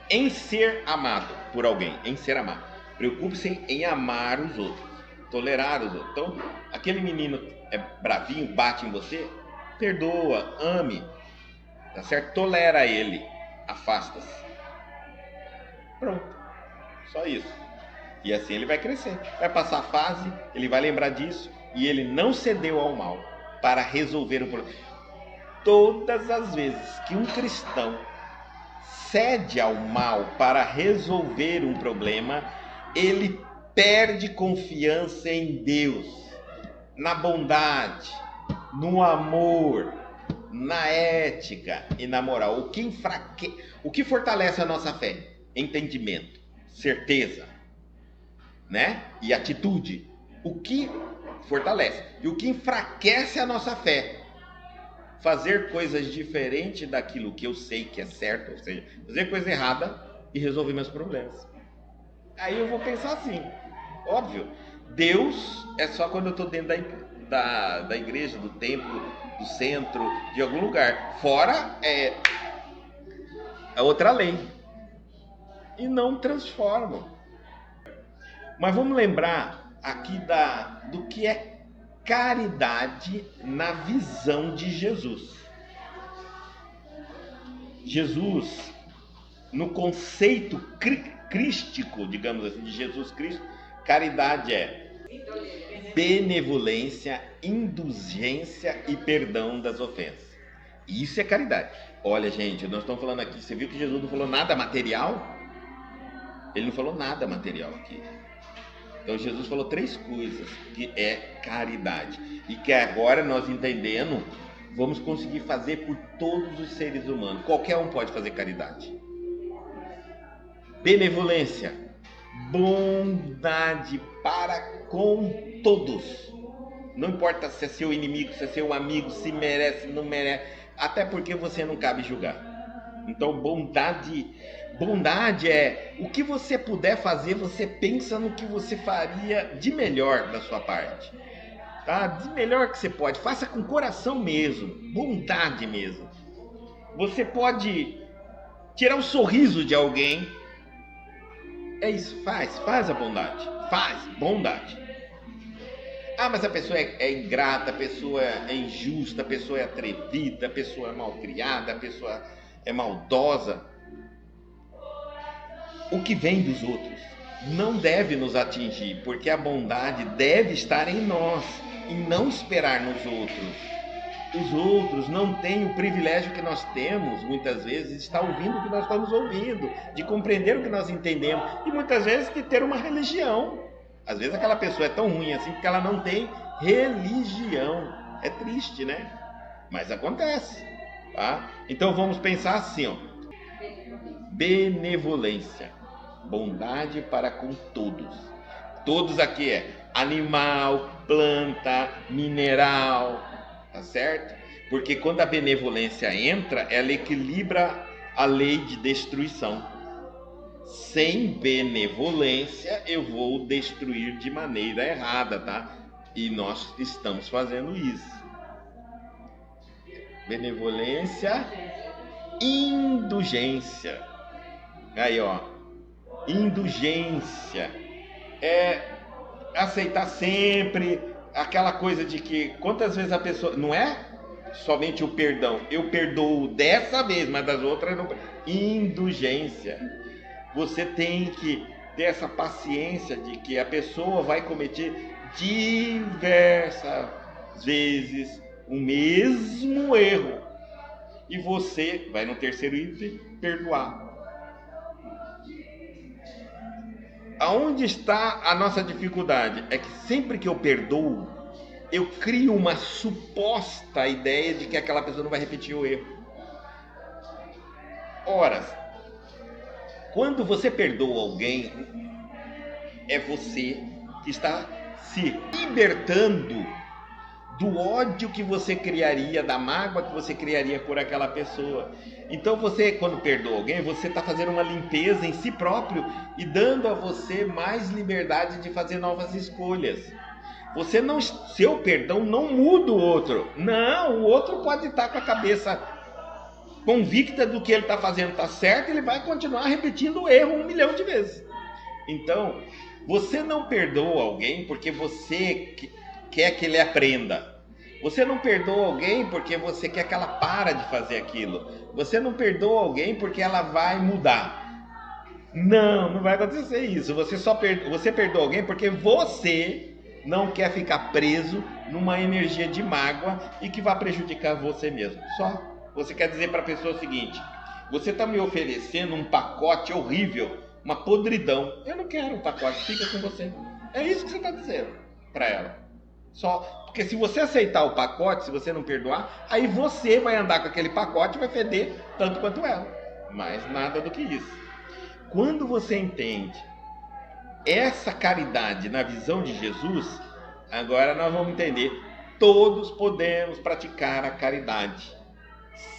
A: em ser amado por alguém, em ser amado. Preocupe-se em amar os outros, tolerar os outros. Então, aquele menino é bravinho, bate em você, perdoa, ame, tá certo? Tolera ele, afasta-se. Pronto, só isso. E assim ele vai crescer, vai passar a fase, ele vai lembrar disso e ele não cedeu ao mal para resolver o problema. Todas as vezes que um cristão cede ao mal para resolver um problema, ele perde confiança em Deus, na bondade, no amor, na ética e na moral. O que fortalece a nossa fé? Entendimento, certeza, né? E atitude. O que fortalece e o que enfraquece a nossa fé? Fazer coisas diferentes daquilo que eu sei que é certo, ou seja, fazer coisa errada e resolver meus problemas. Aí eu vou pensar assim, óbvio, Deus é só quando eu estou dentro da igreja, do templo, do centro, de algum lugar. Fora é outra lei. E não transformam. Mas vamos lembrar aqui do que é caridade na visão de Jesus. Jesus, no conceito crístico, digamos assim, de Jesus Cristo, caridade é benevolência, indulgência e perdão das ofensas. Isso é caridade. Olha, gente, nós estamos falando aqui, você viu que Jesus não falou nada material? Ele não falou nada material aqui. Então Jesus falou 3 coisas que é caridade e que agora nós entendendo vamos conseguir fazer por todos os seres humanos. Qualquer um pode fazer caridade. Benevolência, bondade para com todos. Não importa se é seu inimigo, se é seu amigo, se merece, não merece, até porque você não cabe julgar. Então bondade é o que você puder fazer, você pensa no que você faria de melhor da sua parte, tá? De melhor que você pode, faça com coração mesmo, bondade mesmo. Você pode tirar o sorriso de alguém, é isso, faz a bondade, faz bondade. Ah, mas a pessoa é ingrata, a pessoa é injusta, a pessoa é atrevida, a pessoa é malcriada, a pessoa é maldosa. O que vem dos outros não deve nos atingir, porque a bondade deve estar em nós e não esperar nos outros. Os outros não têm o privilégio que nós temos, muitas vezes, de estar ouvindo o que nós estamos ouvindo, de compreender o que nós entendemos e muitas vezes de ter uma religião. Às vezes aquela pessoa é tão ruim assim porque ela não tem religião. É triste, né? Mas acontece, tá? Então vamos pensar assim, ó. Benevolência, bondade para com todos. Todos aqui é animal, planta, mineral, tá certo? Porque quando a benevolência entra, ela equilibra a lei de destruição. Sem benevolência, eu vou destruir de maneira errada, tá? E nós estamos fazendo isso. Benevolência, indulgência. Aí, ó. Indulgência é aceitar sempre aquela coisa de que quantas vezes a pessoa, não é somente o perdão, eu perdoo dessa vez, mas das outras não. Indulgência. Você tem que ter essa paciência de que a pessoa vai cometer diversas vezes o mesmo erro e você vai no terceiro item perdoar. Aonde está a nossa dificuldade? É que sempre que eu perdoo, eu crio uma suposta ideia de que aquela pessoa não vai repetir o erro. Ora, quando você perdoa alguém, é você que está se libertando do ódio que você criaria, da mágoa que você criaria por aquela pessoa. Então você, quando perdoa alguém, você está fazendo uma limpeza em si próprio e dando a você mais liberdade de fazer novas escolhas. Você não, seu perdão não muda o outro. Não, o outro pode estar com a cabeça convicta do que ele está fazendo está certo, ele vai continuar repetindo o erro 1 milhão de vezes. Então, você não perdoa alguém porque você quer que ele aprenda. Você não perdoa alguém porque você quer que ela pare de fazer aquilo. Você não perdoa alguém porque ela vai mudar. Não vai acontecer isso. Você perdoa alguém porque você não quer ficar preso numa energia de mágoa e que vai prejudicar você mesmo. Só. Você quer dizer para a pessoa o seguinte: você está me oferecendo um pacote horrível, uma podridão. Eu não quero um pacote, fica com você. É isso que você está dizendo para ela. Só. Porque se você aceitar o pacote, se você não perdoar, aí você vai andar com aquele pacote e vai feder tanto quanto ela. Mas nada do que isso. Quando você entende essa caridade na visão de Jesus, agora nós vamos entender. Todos podemos praticar a caridade,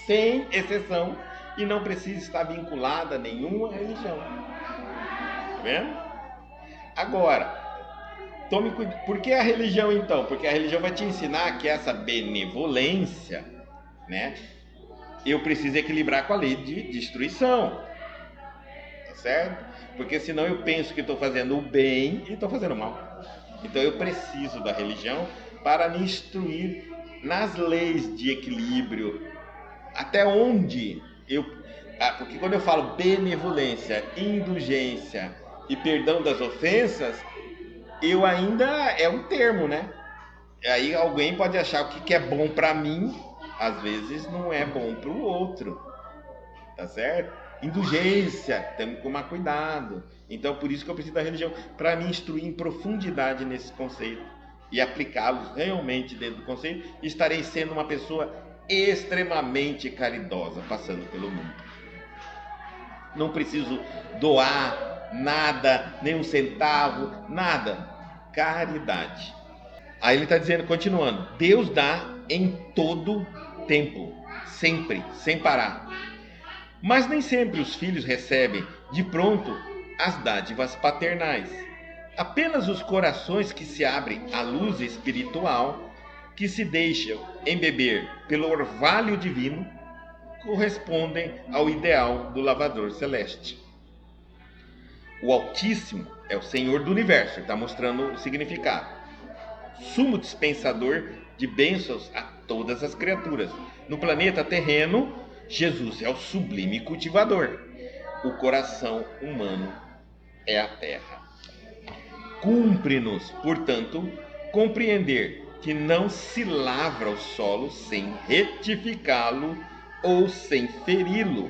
A: sem exceção, e não precisa estar vinculada a nenhuma religião. Tá vendo? Agora, tome cuidado. Por que a religião então? Porque a religião vai te ensinar que essa benevolência, né, eu preciso equilibrar com a lei de destruição. Tá certo? Porque senão eu penso que estou fazendo o bem e estou fazendo o mal. Então eu preciso da religião para me instruir nas leis de equilíbrio. Até onde eu... Porque quando eu falo benevolência, indulgência e perdão das ofensas, eu ainda... é um termo, né? Aí alguém pode achar o que é bom para mim, às vezes não é bom para o outro. Tá certo? Indulgência, temos que tomar cuidado. Então, por isso que eu preciso da religião, para me instruir em profundidade nesse conceito e aplicá-los realmente dentro do conceito, e estarei sendo uma pessoa extremamente caridosa, passando pelo mundo. Não preciso doar nada, nem um centavo, nada. Caridade. Aí ele está dizendo, continuando: Deus dá em todo tempo, sempre, sem parar. Mas nem sempre os filhos recebem de pronto as dádivas paternais. Apenas os corações que se abrem à luz espiritual, que se deixam embeber pelo orvalho divino, correspondem ao ideal do lavador celeste. O Altíssimo é o Senhor do Universo, está mostrando o significado. Sumo dispensador de bênçãos a todas as criaturas. No planeta terreno, Jesus é o sublime cultivador. O coração humano é a terra. Cumpre-nos, portanto, compreender que não se lavra o solo sem retificá-lo ou sem feri-lo,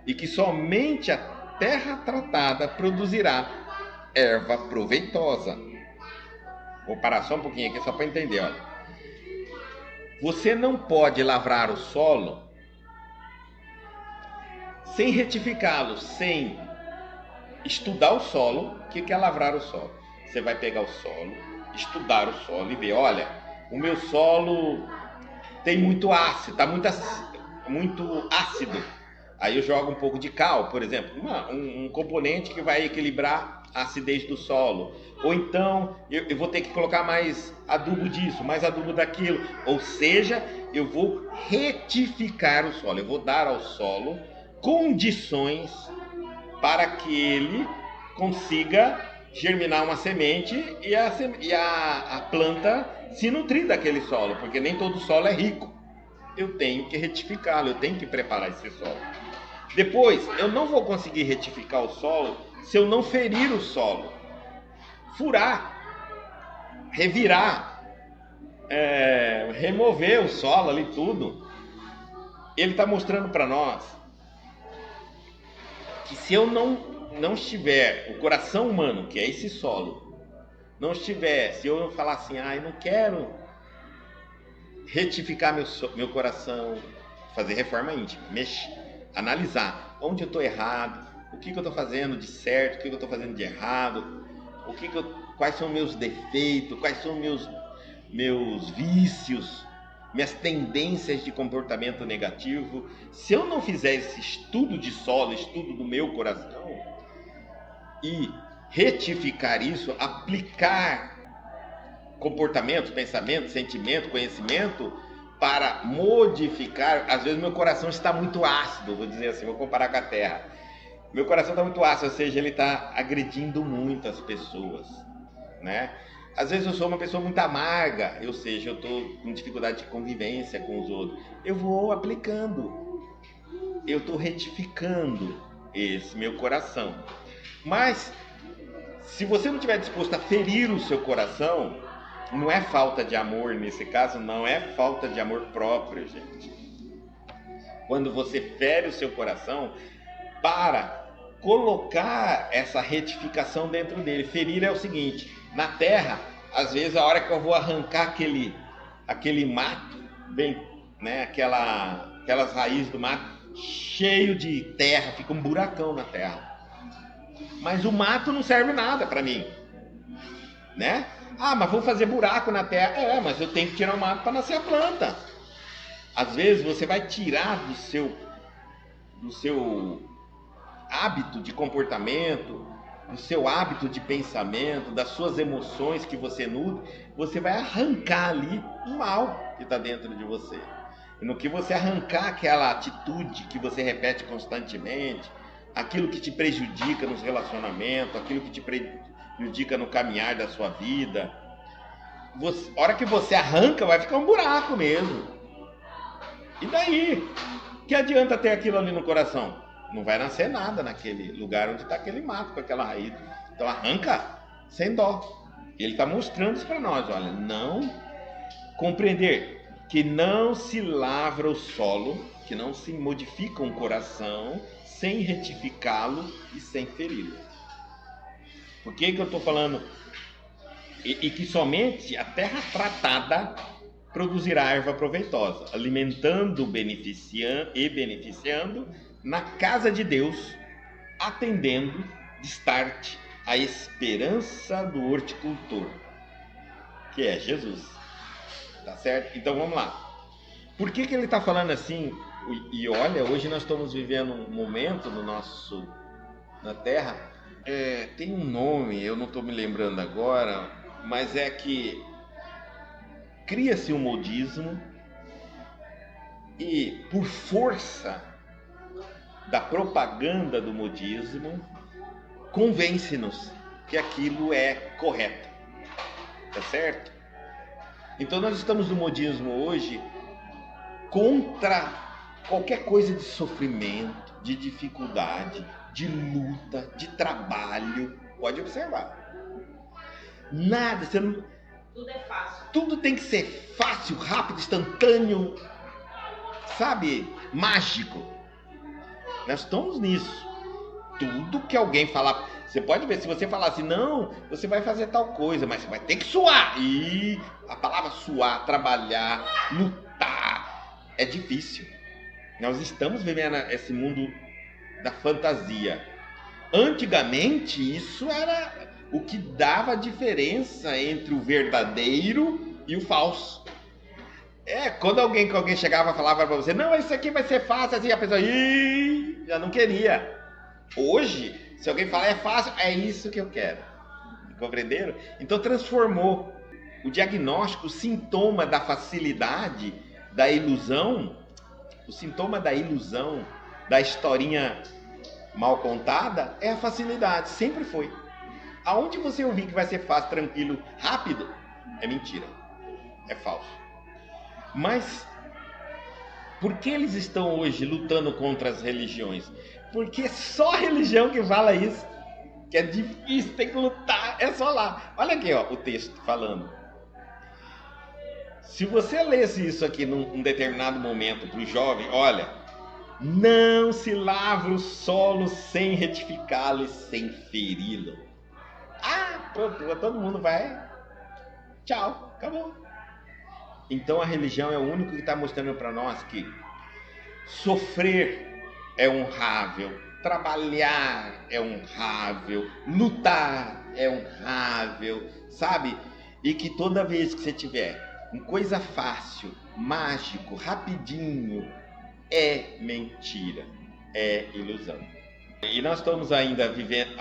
A: e que somente a terra tratada produzirá erva proveitosa. Vou parar só um pouquinho aqui só para entender. Olha. Você não pode lavrar o solo sem retificá-lo, sem estudar o solo. O que é lavrar o solo? Você vai pegar o solo, estudar o solo e ver, olha, o meu solo tem muito ácido, está muito ácido. Aí eu jogo um pouco de cal, por exemplo, um componente que vai equilibrar a acidez do solo. Ou então eu vou ter que colocar mais adubo disso, mais adubo daquilo. Ou seja, eu vou retificar o solo, eu vou dar ao solo condições para que ele consiga germinar uma semente e a planta se nutrir daquele solo, porque nem todo solo é rico. Eu tenho que retificá-lo, eu tenho que preparar esse solo. Depois, eu não vou conseguir retificar o solo se eu não ferir o solo, furar, revirar, remover o solo ali tudo. Ele está mostrando para nós que se eu não estiver, o coração humano, que é esse solo, não estiver, se eu falar assim, eu não quero retificar meu coração, fazer reforma íntima, analisar onde eu estou errado, o que eu estou fazendo de certo, o que eu estou fazendo de errado, quais são meus defeitos, quais são meus vícios, minhas tendências de comportamento negativo. Se eu não fizer esse estudo de solo, estudo do meu coração, e retificar isso, aplicar comportamento, pensamento, sentimento, conhecimento, para modificar. Às vezes meu coração está muito ácido, vou dizer assim, vou comparar com a terra. Meu coração está muito ácido, ou seja, ele está agredindo muitas pessoas, né? Às vezes eu sou uma pessoa muito amarga, ou seja, eu estou com dificuldade de convivência com os outros. Eu vou aplicando, eu estou retificando esse meu coração. Mas, se você não estiver disposto a ferir o seu coração, não é falta de amor nesse caso, não é falta de amor próprio, gente. Quando você fere o seu coração para colocar essa retificação dentro dele. Ferir é o seguinte: na terra, às vezes a hora que eu vou arrancar aquele mato, bem, né, aquelas raízes do mato, cheio de terra, fica um buracão na terra. Mas o mato não serve nada para mim, né? Ah, mas vou fazer buraco na terra. Mas eu tenho que tirar o mato para nascer a planta. Às vezes você vai tirar do seu hábito de comportamento, do seu hábito de pensamento, das suas emoções que você nutre, você vai arrancar ali o mal que está dentro de você. E no que você arrancar aquela atitude que você repete constantemente, aquilo que te prejudica nos relacionamentos, aquilo que te prejudica no caminhar da sua vida, a hora que você arranca, vai ficar um buraco mesmo. E daí? Que adianta ter aquilo ali no coração? Não vai nascer nada naquele lugar onde está aquele mato, com aquela raiz. Então arranca sem dó. Ele está mostrando isso para nós. Olha, não compreender que não se lavra o solo, que não se modifica um coração sem retificá-lo e sem feri-lo. Por que eu estou falando? E que somente a terra tratada produzirá erva proveitosa, alimentando, beneficiando na casa de Deus, atendendo, destarte, a esperança do horticultor, que é Jesus. Tá certo? Então vamos lá. Por que ele está falando assim? E olha, hoje nós estamos vivendo um momento na Terra, tem um nome, eu não estou me lembrando agora, mas é que cria-se um modismo e, por força da propaganda do modismo, convence-nos que aquilo é correto. Tá certo? Então nós estamos no modismo hoje contra qualquer coisa de sofrimento, de dificuldade, de luta, de trabalho. Pode observar. Nada, você não...
B: Tudo é fácil.
A: Tudo tem que ser fácil, rápido, instantâneo, sabe? Mágico. Nós estamos nisso. Tudo que alguém falar, você pode ver, se você falar assim, não, você vai fazer tal coisa, mas você vai ter que suar. E a palavra suar, trabalhar, lutar, é difícil. Nós estamos vivendo esse mundo da fantasia. Antigamente, isso era o que dava a diferença entre o verdadeiro e o falso. Quando alguém chegava e falava para você, não, isso aqui vai ser fácil, assim, a pessoa já não queria. Hoje, se alguém falar é fácil, é isso que eu quero. Compreenderam? Então transformou o diagnóstico, o sintoma da facilidade, da ilusão, o sintoma da ilusão, da historinha mal contada, é a facilidade, sempre foi. Aonde você ouvir que vai ser fácil, tranquilo, rápido, é mentira, é falso. Mas por que eles estão hoje lutando contra as religiões? Porque só a religião que fala isso, que é difícil, tem que lutar, é só lá. Olha aqui, ó, o texto falando. Se você lesse isso aqui num determinado momento para o jovem, olha, não se lavra o solo sem retificá-lo e sem feri-lo. Pronto, todo mundo vai, tchau, acabou. Então a religião é o único que está mostrando para nós que sofrer é honrável, trabalhar é honrável, lutar é honrável, sabe? E que toda vez que você tiver uma coisa fácil, mágico, rapidinho, é mentira, é ilusão. E nós estamos ainda vivendo,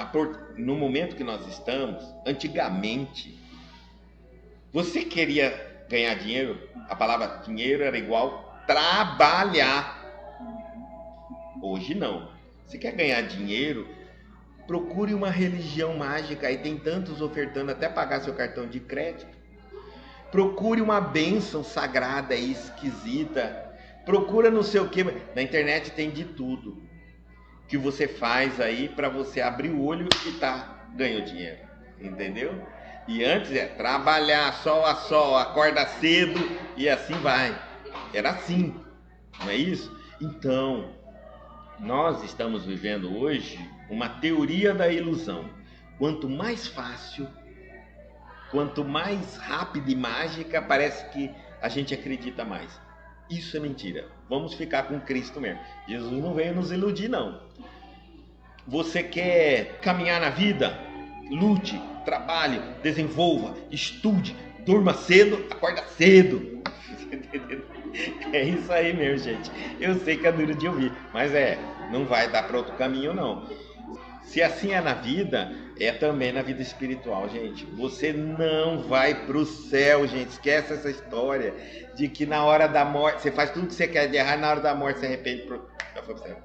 A: no momento que nós estamos, antigamente, você queria ganhar dinheiro, a palavra dinheiro era igual trabalhar. Hoje não. Você quer ganhar dinheiro, procure uma religião mágica, aí tem tantos ofertando até pagar seu cartão de crédito. Procure uma bênção sagrada e esquisita, procura não sei o que, na internet tem de tudo que você faz aí para você abrir o olho e ganhou dinheiro, entendeu? E antes trabalhar sol a sol, acorda cedo e assim vai. Era assim, não é isso? Então, nós estamos vivendo hoje uma teoria da ilusão. Quanto mais fácil, quanto mais rápida e mágica, parece que a gente acredita mais. Isso é mentira. Vamos ficar com Cristo mesmo. Jesus não veio nos iludir, não. Você quer caminhar na vida? Lute, trabalhe, desenvolva, estude, durma cedo, acorda cedo. É isso aí mesmo, gente. Eu sei que é duro de ouvir, mas não vai dar para outro caminho, não. Se assim é na vida, é também na vida espiritual, gente. Você não vai pro céu, gente. Esquece essa história de que na hora da morte, você faz tudo que você quer de errar, na hora da morte você arrepende. Já foi pro céu.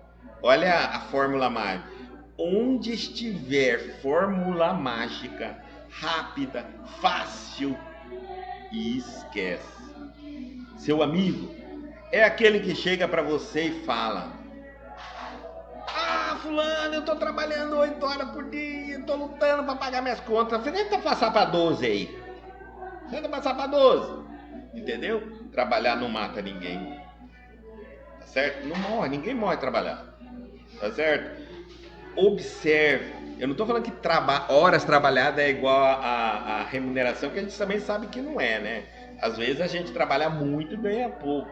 A: Olha a fórmula mágica. Onde estiver fórmula mágica, rápida, fácil, e esquece. Seu amigo é aquele que chega para você e fala: fulano, eu tô trabalhando 8 horas por dia, tô lutando para pagar minhas contas. Tenta passar para 12 aí. Tenta passar para 12. Entendeu? Trabalhar não mata ninguém. Tá certo? Não morre, ninguém morre trabalhando. Tá certo? Observe. Eu não tô falando que horas trabalhadas é igual a remuneração, que a gente também sabe que não é, né? Às vezes a gente trabalha muito e ganha pouco.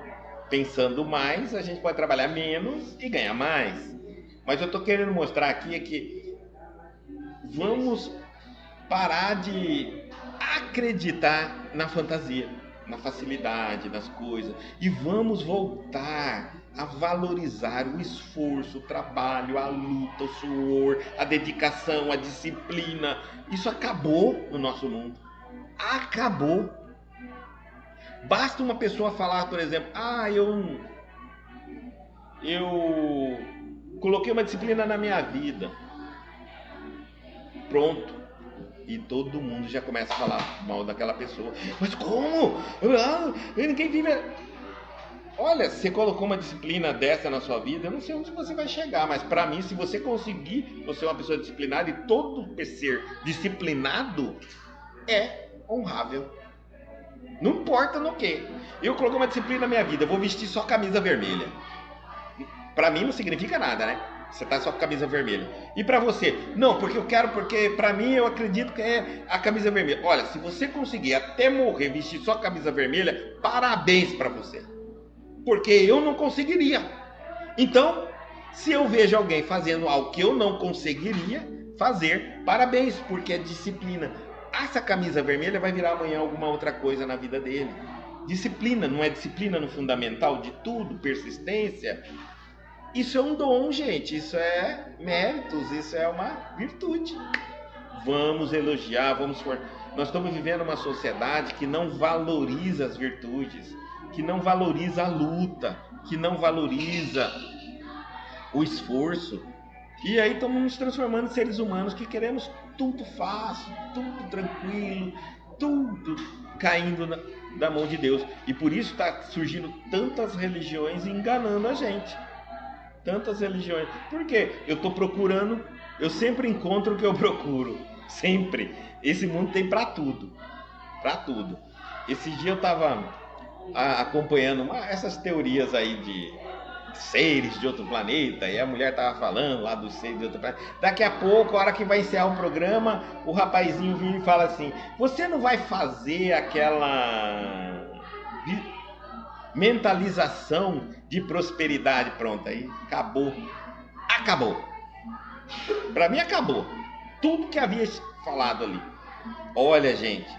A: Pensando mais, a gente pode trabalhar menos e ganhar mais. Mas eu estou querendo mostrar aqui é que vamos parar de acreditar na fantasia, na facilidade, nas coisas. E vamos voltar a valorizar o esforço, o trabalho, a luta, o suor, a dedicação, a disciplina. Isso acabou no nosso mundo. Acabou. Basta uma pessoa falar, por exemplo, eu coloquei uma disciplina na minha vida. Pronto. E todo mundo já começa a falar mal daquela pessoa. Mas como? Ninguém vive... Olha, você colocou uma disciplina dessa na sua vida, eu não sei onde você vai chegar, mas para mim, se você conseguir, você é uma pessoa disciplinada, e todo ser disciplinado é honrável. Não importa no que. Eu coloquei uma disciplina na minha vida, eu vou vestir só camisa vermelha. Pra mim não significa nada, né? Você tá só com camisa vermelha. E pra você? Não, porque eu quero, porque pra mim eu acredito que é a camisa vermelha. Olha, se você conseguir até morrer vestir só camisa vermelha, parabéns pra você. Porque eu não conseguiria. Então, se eu vejo alguém fazendo algo que eu não conseguiria fazer, parabéns, porque é disciplina. Essa camisa vermelha vai virar amanhã alguma outra coisa na vida dele. Disciplina, não é disciplina no fundamental de tudo? Persistência. Isso é um dom, gente. Isso é méritos, isso é uma virtude. Vamos elogiar, Nós estamos vivendo uma sociedade que não valoriza as virtudes, que não valoriza a luta, que não valoriza o esforço. E aí estamos nos transformando em seres humanos que queremos tudo fácil, tudo tranquilo, tudo caindo da mão de Deus. E por isso está surgindo tantas religiões enganando a gente. Tantas religiões. Por quê? Eu estou procurando, eu sempre encontro o que eu procuro. Sempre. Esse mundo tem para tudo. Para tudo. Esse dia eu estava acompanhando essas teorias aí de seres de outro planeta, e a mulher estava falando lá dos seres de outro planeta. Daqui a pouco, a hora que vai encerrar o programa, o rapazinho vira e fala assim: você não vai fazer aquela mentalização de prosperidade? Pronto, aí acabou. Para mim acabou tudo que havia falado ali. Olha, gente,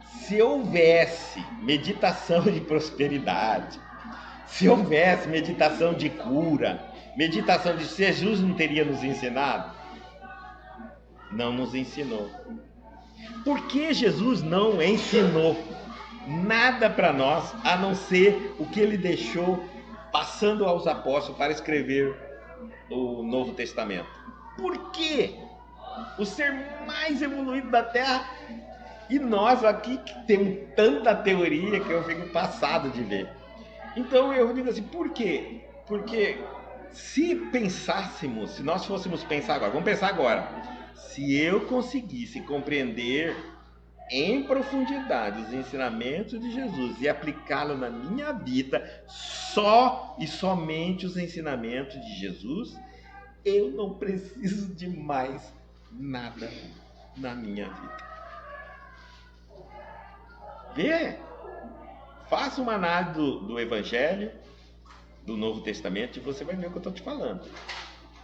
A: se houvesse meditação de prosperidade, se houvesse meditação de cura, meditação de Jesus, não teria nos ensinado? Não nos ensinou. Por que Jesus não ensinou nada para nós, a não ser o que ele deixou passando aos apóstolos para escrever o Novo Testamento? Por quê? O ser mais evoluído da Terra, e nós aqui que temos tanta teoria que eu fico passado de ver. Então eu digo assim, por quê? Porque se nós fôssemos pensar agora, vamos pensar agora, se eu conseguisse compreender em profundidade os ensinamentos de Jesus e aplicá-lo na minha vida, só e somente os ensinamentos de Jesus, eu não preciso de mais nada na minha vida. Vê, faça uma análise do Evangelho, do Novo Testamento, e você vai ver o que eu estou te falando.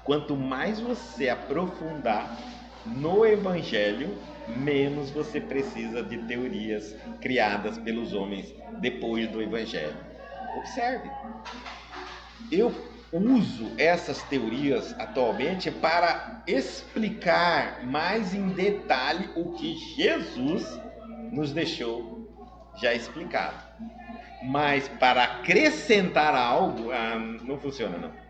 A: Quanto mais você aprofundar no Evangelho, menos você precisa de teorias criadas pelos homens depois do Evangelho. Observe. Eu uso essas teorias atualmente para explicar mais em detalhe o que Jesus nos deixou já explicado. Mas para acrescentar algo, não funciona não.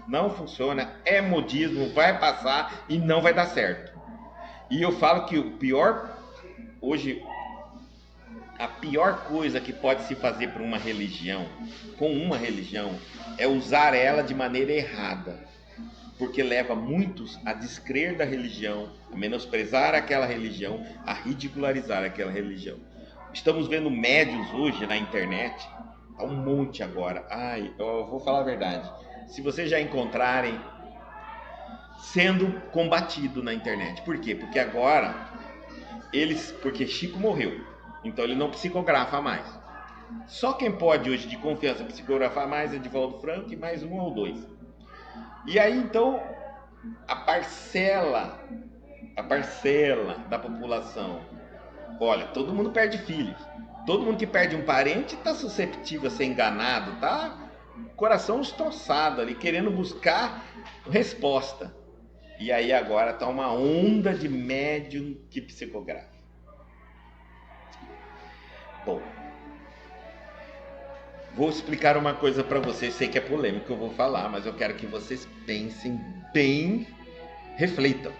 A: Não funciona, é modismo, vai passar e não vai dar certo. E eu falo que o pior, hoje, a pior coisa que pode se fazer para uma religião, com uma religião, é usar ela de maneira errada. Porque leva muitos a descrer da religião, a menosprezar aquela religião, a ridicularizar aquela religião. Estamos vendo médiuns hoje na internet, há um monte agora. Eu vou falar a verdade. Se vocês já encontrarem sendo combatido na internet. Por quê? Porque agora porque Chico morreu, então ele não psicografa mais. Só quem pode hoje de confiança psicografar mais é Divaldo Franco e mais um ou dois. E aí então a parcela da população, olha, todo mundo perde filhos. Todo mundo que perde um parente está susceptível a ser enganado, tá? Coração destroçado ali, querendo buscar resposta. E aí agora está uma onda de médium que psicografa. Bom, vou explicar uma coisa para vocês. Sei que é polêmico que eu vou falar, mas eu quero que vocês pensem bem, reflitam.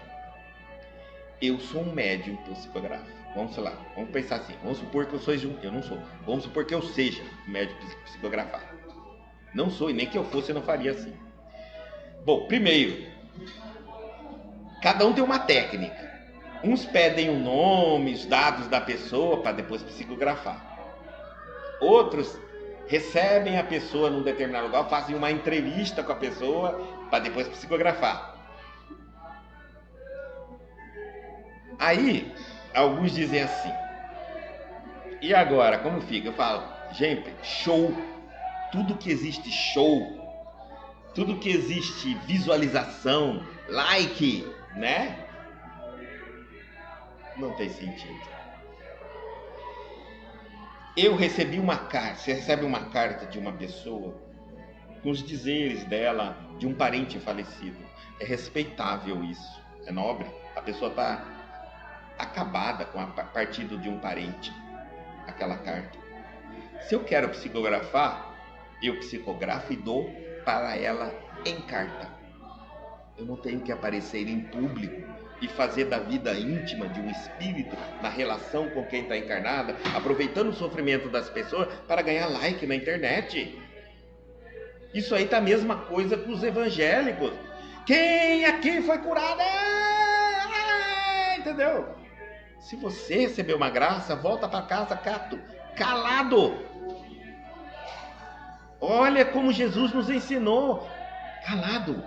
A: Eu sou um médium psicógrafo. Vamos lá, vamos pensar assim. Vamos supor que eu não sou. Vamos supor que eu seja um médium psicografado. Não sou, e nem que eu fosse eu não faria assim. Bom, primeiro, cada um tem uma técnica. Uns pedem o nome, os dados da pessoa para depois psicografar. Outros recebem a pessoa num determinado lugar, fazem uma entrevista com a pessoa para depois psicografar. Aí, alguns dizem assim: e agora, como fica? Eu falo, gente, show. Tudo que existe show, tudo que existe visualização, like, né? Não tem sentido. Eu recebi uma carta, você recebe uma carta de uma pessoa com os dizeres dela, de um parente falecido. É respeitável isso, é nobre. A pessoa está acabada com a partida de um parente, aquela carta. Se eu quero psicografar, eu psicografo e dou para ela em carta. Eu não tenho que aparecer em público e fazer da vida íntima de um espírito, na relação com quem está encarnada, aproveitando o sofrimento das pessoas para ganhar like na internet. Isso aí tá a mesma coisa com os evangélicos. Quem aqui foi curado? Entendeu? Se você recebeu uma graça, volta para casa, calado. Olha como Jesus nos ensinou, calado.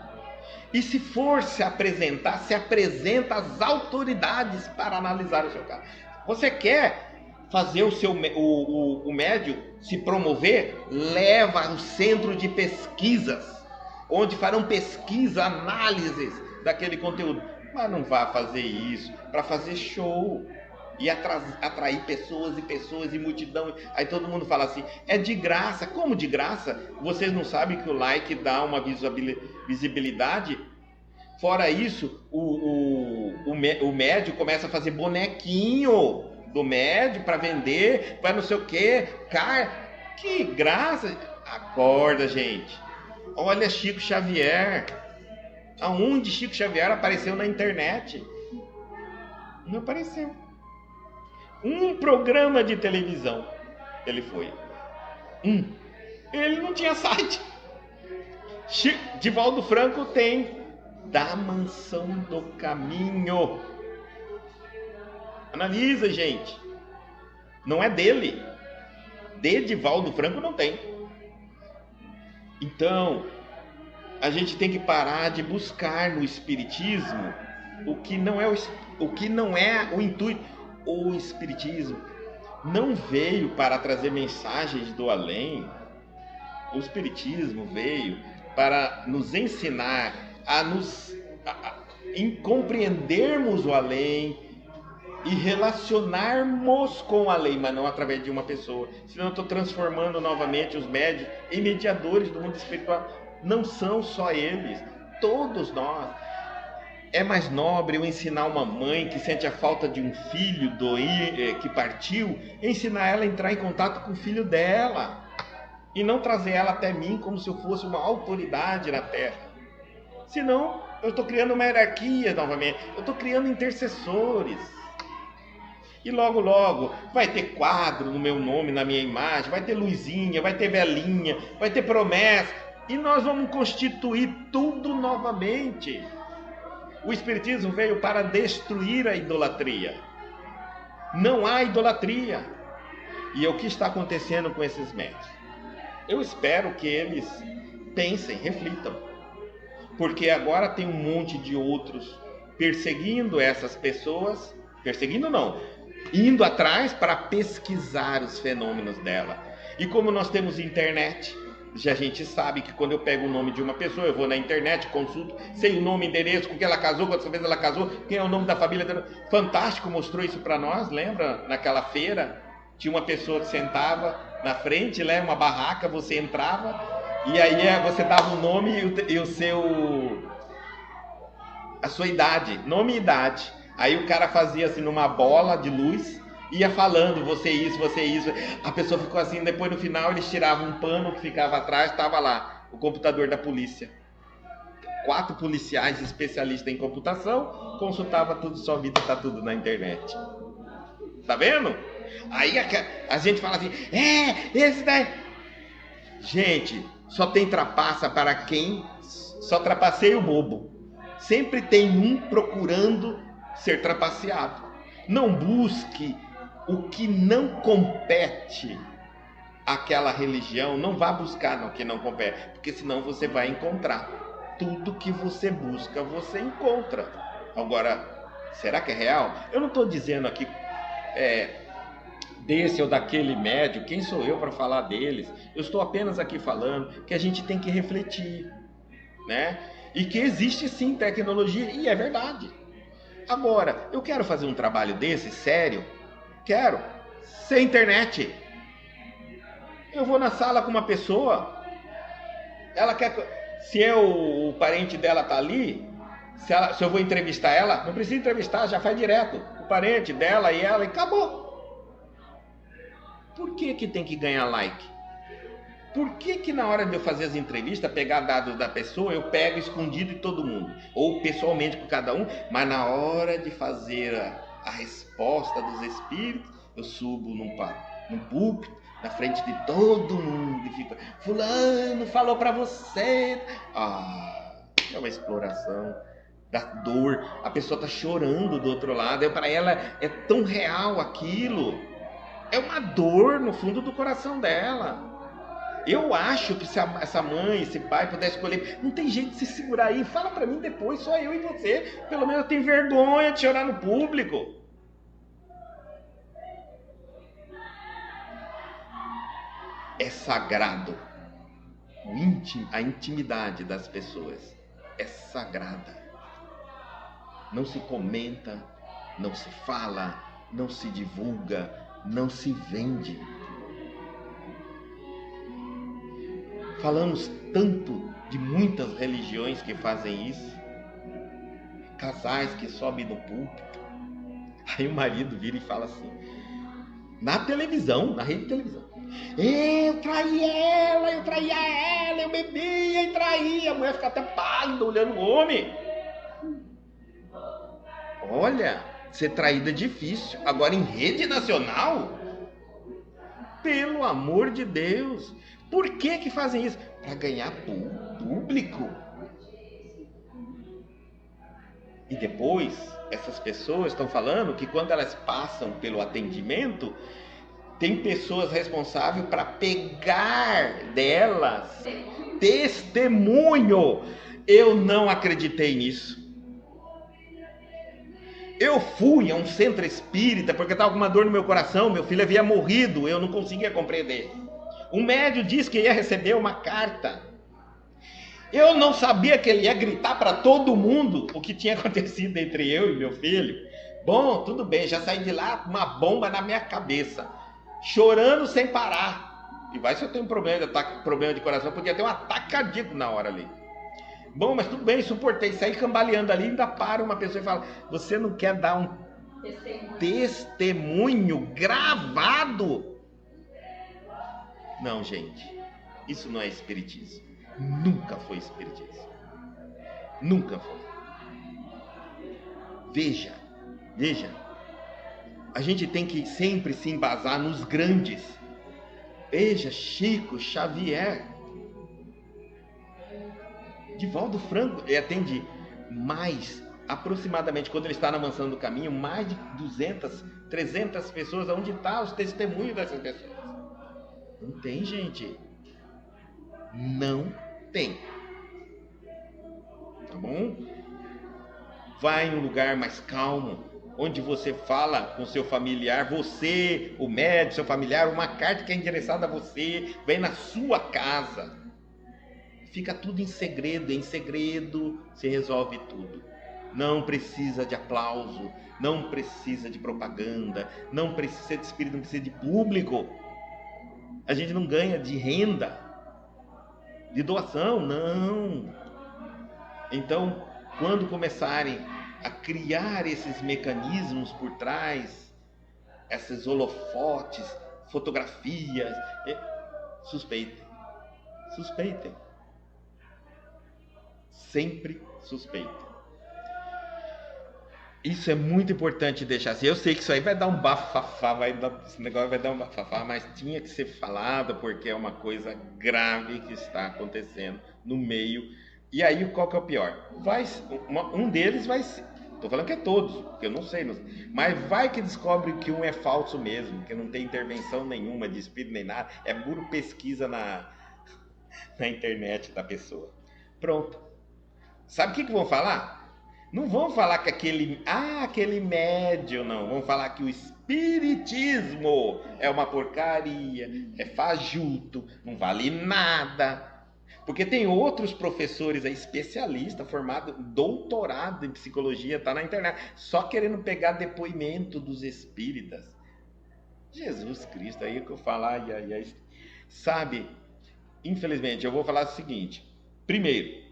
A: E se for se apresentar, se apresenta às autoridades para analisar o seu caso. Você quer fazer o médium se promover? Leva ao centro de pesquisas, onde farão pesquisa, análises daquele conteúdo. Mas não vá fazer isso para fazer show e atrair pessoas e pessoas e multidão. Aí todo mundo fala assim, é de graça. Como de graça? Vocês não sabem que o like dá uma visibilidade? Fora isso, o médium começa a fazer bonequinho do médium para vender, para não sei o que. Cara, que graça! Acorda, gente. Olha Chico Xavier. Aonde Chico Xavier apareceu na internet? Não apareceu. Um programa de televisão ele foi. Ele não tinha site. Divaldo Franco tem Da Mansão do Caminho. Analisa, gente. Não é dele. De Edivaldo Franco não tem. Então, a gente tem que parar de buscar no espiritismo o que não é o intuito. O espiritismo não veio para trazer mensagens do além. O espiritismo veio para nos ensinar em compreendermos o além e relacionarmos com o além, mas não através de uma pessoa. Senão eu estou transformando novamente os médios em mediadores do mundo espiritual. Não são só eles, todos nós. É mais nobre eu ensinar uma mãe que sente a falta de um filho que partiu, ensinar ela a entrar em contato com o filho dela e não trazer ela até mim como se eu fosse uma autoridade na terra. Senão eu estou criando uma hierarquia novamente, eu estou criando intercessores. E logo logo vai ter quadro no meu nome, na minha imagem, vai ter luzinha, vai ter velinha, vai ter promessa, e nós vamos constituir tudo novamente. O espiritismo veio para destruir a idolatria. Não há idolatria. E é o que está acontecendo com esses médios. Eu espero que eles pensem, reflitam. Porque agora tem um monte de outros perseguindo essas pessoas. Perseguindo não. Indo atrás para pesquisar os fenômenos dela. E como nós temos internet, já a gente sabe que quando eu pego o nome de uma pessoa, eu vou na internet, consulto, sei o nome, endereço, com quem ela casou, quantas vezes ela casou, quem é o nome da família dela. Fantástico, mostrou isso para nós, lembra? Naquela feira, tinha uma pessoa que sentava na frente, uma barraca, você entrava, e aí você dava o nome e a sua idade, nome e idade. Aí o cara fazia assim numa bola de luz, ia falando, você isso. A pessoa ficou assim, depois no final eles tiravam um pano que ficava atrás, estava lá, o computador da polícia. 4 policiais especialistas em computação, consultava tudo, sua vida está tudo na internet. Tá vendo? Aí a gente fala assim, esse daí... Gente, só tem trapaça para quem só trapaceia o bobo. Sempre tem um procurando ser trapaceado. Não busque o que não compete àquela religião, não vá buscar no que não compete, porque senão você vai encontrar. Tudo que você busca, você encontra. Agora, será que é real? Eu não estou dizendo aqui desse ou daquele médio, quem sou eu para falar deles? Eu estou apenas aqui falando que a gente tem que refletir, né? E que existe sim tecnologia, e é verdade. Agora, eu quero fazer um trabalho desse, sério, quero, sem internet. Eu vou na sala com uma pessoa, ela quer, se o parente dela tá ali, se eu vou entrevistar ela, não precisa entrevistar, já faz direto, o parente dela e ela, e acabou. Por que tem que ganhar like? Por que na hora de eu fazer as entrevistas, pegar dados da pessoa, eu pego escondido de todo mundo? Ou pessoalmente com cada um, mas na hora de fazer a resposta dos espíritos, eu subo num púlpito, na frente de todo mundo, e fico, fulano falou para você. É uma exploração da dor. A pessoa tá chorando do outro lado, para ela é tão real aquilo. É uma dor no fundo do coração dela. Eu acho que se essa mãe, esse pai pudesse escolher, não tem jeito de se segurar aí, fala pra mim depois, só eu e você, pelo menos eu tenho vergonha de chorar no público. É sagrado. A intimidade das pessoas é sagrada. Não se comenta, não se fala, não se divulga, não se vende. Falamos tanto de muitas religiões que fazem isso. Casais que sobem no púlpito. Aí o marido vira e fala assim, na televisão, na rede de televisão, eu traí ela, eu bebia e traí. A mulher fica até pálida olhando o homem. Olha, ser traída é difícil. Agora em rede nacional, pelo amor de Deus. Por que fazem isso? Para ganhar público. E depois, essas pessoas estão falando que quando elas passam pelo atendimento, tem pessoas responsáveis para pegar delas testemunho. Eu não acreditei nisso. Eu fui a um centro espírita porque estava com uma dor no meu coração, meu filho havia morrido, eu não conseguia compreender. O médium disse que ia receber uma carta. Eu não sabia que ele ia gritar para todo mundo o que tinha acontecido entre eu e meu filho. Bom, tudo bem, já saí de lá com uma bomba na minha cabeça, chorando sem parar. E vai se eu tenho problema de coração, podia ter um ataque cardíaco na hora ali. Bom, mas tudo bem, suportei, saí cambaleando ali, ainda para uma pessoa e fala, você não quer dar um testemunho gravado? Não, gente, isso não é espiritismo. Nunca foi espiritismo. Nunca foi. Veja, a gente tem que sempre se embasar nos grandes. Veja, Chico Xavier, Divaldo Franco, ele atende mais, aproximadamente, quando ele está na Mansão do Caminho, mais de 200, 300 pessoas. Onde está os testemunhos dessas pessoas? Não tem, gente. Não tem. Tá bom? Vai em um lugar mais calmo, onde você fala com seu familiar, você, o médico, seu familiar, uma carta que é endereçada a você, vem na sua casa. Fica tudo em segredo se resolve tudo. Não precisa de aplauso, não precisa de propaganda, não precisa de espírito, não precisa de público. A gente não ganha de renda, de doação, não. Então, quando começarem a criar esses mecanismos por trás, esses holofotes, fotografias, suspeitem. Sempre suspeitem. Isso é muito importante deixar assim. Eu sei que isso aí vai dar um bafafá, esse negócio vai dar um bafafá, mas tinha que ser falado porque é uma coisa grave que está acontecendo no meio. E aí, qual que é o pior? Um deles vai ser, estou falando que é todos, porque eu não sei, mas vai que descobre que um é falso mesmo, que não tem intervenção nenhuma de espírito nem nada, é puro pesquisa na internet da pessoa. Pronto. Sabe o que vão falar? Não vão falar que aquele médium, não. Vão falar que o espiritismo é uma porcaria, é fajuto, não vale nada. Porque tem outros professores aí, especialistas, formados, doutorado em psicologia, tá na internet, só querendo pegar depoimento dos espíritas. Jesus Cristo, aí que eu falar, sabe? Infelizmente, eu vou falar o seguinte. Primeiro,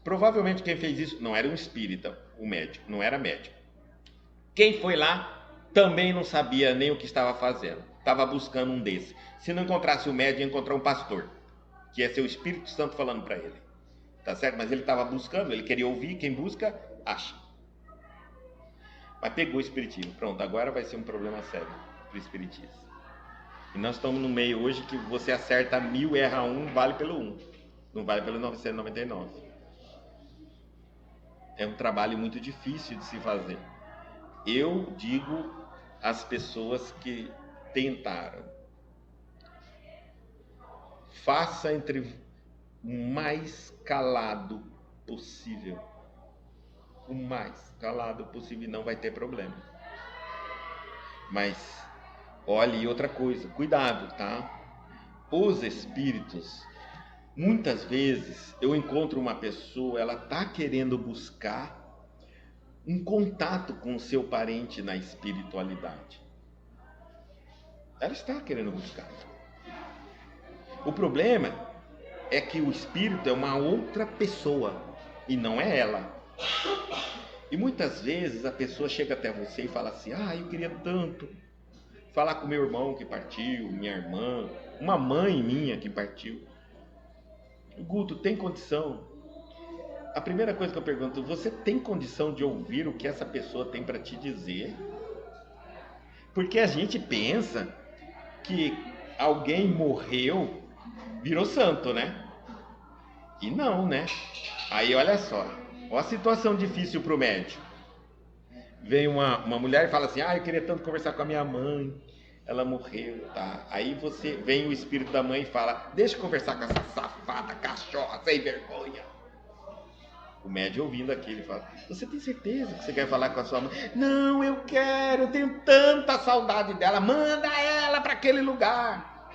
A: provavelmente quem fez isso não era um espírita, o médico, não era médico. Quem foi lá também não sabia nem o que estava fazendo, estava buscando um desses. Se não encontrasse o médico, ia encontrar um pastor, que ia ser o Espírito Santo falando para ele, tá certo? Mas ele estava buscando, ele queria ouvir, quem busca, acha. Mas pegou o espiritismo, pronto, agora vai ser um problema sério para o espiritismo. E nós estamos no meio hoje que você acerta 1000, erra 1, vale pelo 1, não vale pelo 999. É um trabalho muito difícil de se fazer. Eu digo às pessoas que tentaram, faça entre o mais calado possível. O mais calado possível, não vai ter problema. Mas, olhe outra coisa, cuidado, tá? Os espíritos, muitas vezes eu encontro uma pessoa, ela está querendo buscar um contato com o seu parente na espiritualidade. Ela está querendo buscar. O problema é que o espírito é uma outra pessoa e não é ela. E muitas vezes a pessoa chega até você e fala assim: eu queria tanto falar com meu irmão que partiu, minha irmã, uma mãe minha que partiu. Guto, tem condição? A primeira coisa que eu pergunto: você tem condição de ouvir o que essa pessoa tem para te dizer? Porque a gente pensa que alguém morreu, virou santo, né? E não, né? Aí olha só, Olha a situação difícil para o médico. Vem uma mulher e fala assim: eu queria tanto conversar com a minha mãe, ela morreu, tá? Aí vem o espírito da mãe e fala: deixa eu conversar com essa safada, cachorra, sem vergonha. O médium ouvindo aquilo fala: você tem certeza que você quer falar com a sua mãe? Não, eu quero, eu tenho tanta saudade dela, manda ela para aquele lugar.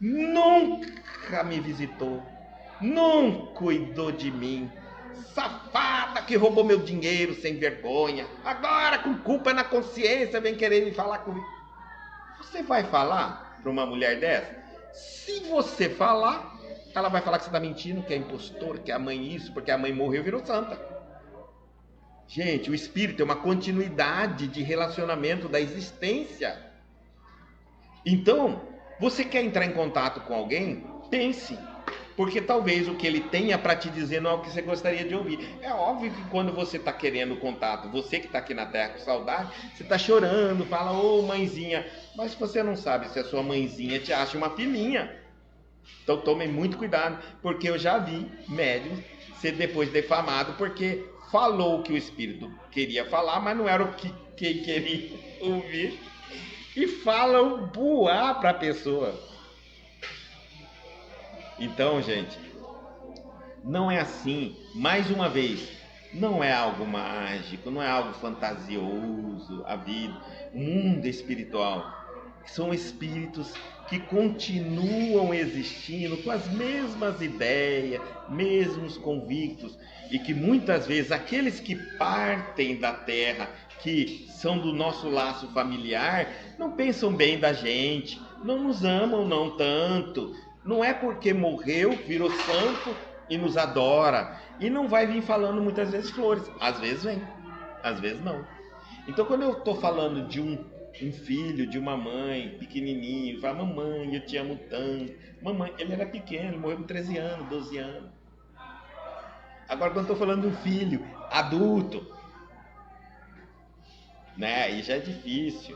A: Nunca me visitou, nunca cuidou de mim, safada que roubou meu dinheiro sem vergonha, agora com culpa na consciência vem querer me falar comigo. Você vai falar para uma mulher dessa? Se você falar, ela vai falar que você está mentindo, que é impostor, que a mãe isso, porque a mãe morreu e virou santa. Gente, o espírito é uma continuidade de relacionamento da existência. Então, você quer entrar em contato com alguém? Pense, porque talvez o que ele tenha para te dizer não é o que você gostaria de ouvir. É óbvio que quando você está querendo contato, você que está aqui na Terra com saudade, você está chorando, fala: ô mãezinha, mas você não sabe se a sua mãezinha te acha uma filhinha. Então tomem muito cuidado, porque eu já vi médium ser depois defamado porque falou o que o espírito queria falar, mas não era o que queria ouvir, e falam boar para a pessoa. Então, gente, não é assim. Mais uma vez, não é algo mágico, não é algo fantasioso a vida. O mundo espiritual são espíritos que continuam existindo com as mesmas ideias, mesmos convictos, e que muitas vezes aqueles que partem da Terra, que são do nosso laço familiar, não pensam bem da gente, não nos amam não tanto. Não é porque morreu, virou santo e nos adora, e não vai vir falando muitas vezes flores. Às vezes vem, às vezes não. Então quando eu estou falando de um filho, de uma mãe, pequenininho, fala: mamãe, eu te amo tanto. Mamãe, ele era pequeno, ele morreu com 13 anos, 12 anos. Agora quando eu estou falando de um filho adulto, né, aí já é difícil.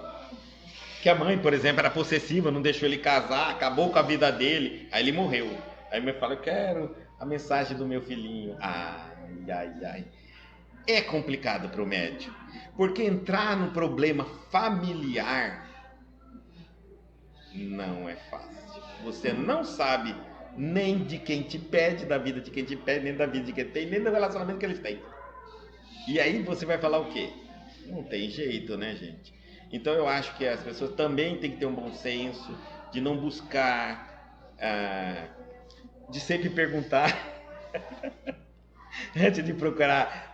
A: Que a mãe, por exemplo, era possessiva, não deixou ele casar, acabou com a vida dele, aí ele morreu. Aí a mãe fala: eu quero a mensagem do meu filhinho. Ai. É complicado para o médium, porque entrar no problema familiar não é fácil. Você não sabe nem de quem te pede, da vida de quem te pede, nem da vida de quem tem, nem do relacionamento que eles têm. E aí você vai falar o quê? Não tem jeito, né, gente? Então eu acho que as pessoas também têm que ter um bom senso de não buscar, de sempre perguntar antes de procurar.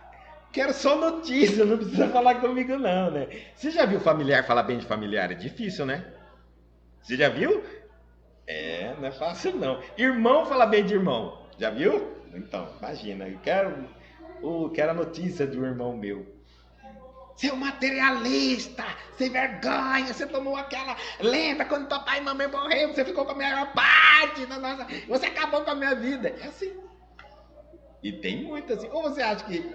A: Quero só notícia, não precisa falar comigo não, né? Você já viu familiar falar bem de familiar? É difícil, né? Você já viu? Não é fácil não. Irmão falar bem de irmão, já viu? Então, imagina, eu quero a notícia do irmão meu. Seu materialista, sem vergonha, você tomou aquela... Lembra quando papai e mamãe morreram, você ficou com a melhor parte da nossa... Você acabou com a minha vida. É assim. E tem muito assim. Ou você acha que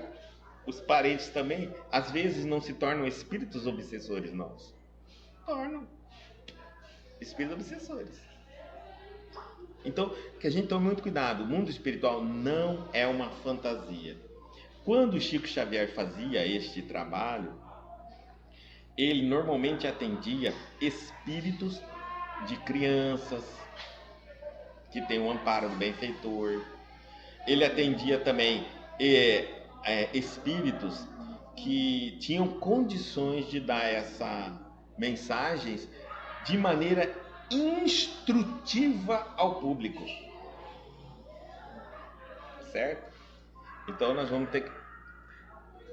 A: os parentes também, às vezes, não se tornam espíritos obsessores nossos? Tornam. Espíritos obsessores. Então, que a gente tome muito cuidado. O mundo espiritual não é uma fantasia. Quando o Chico Xavier fazia este trabalho, ele normalmente atendia espíritos de crianças que têm o amparo do benfeitor. Ele atendia também espíritos que tinham condições de dar essas mensagens de maneira instrutiva ao público. Certo? Então nós vamos ter que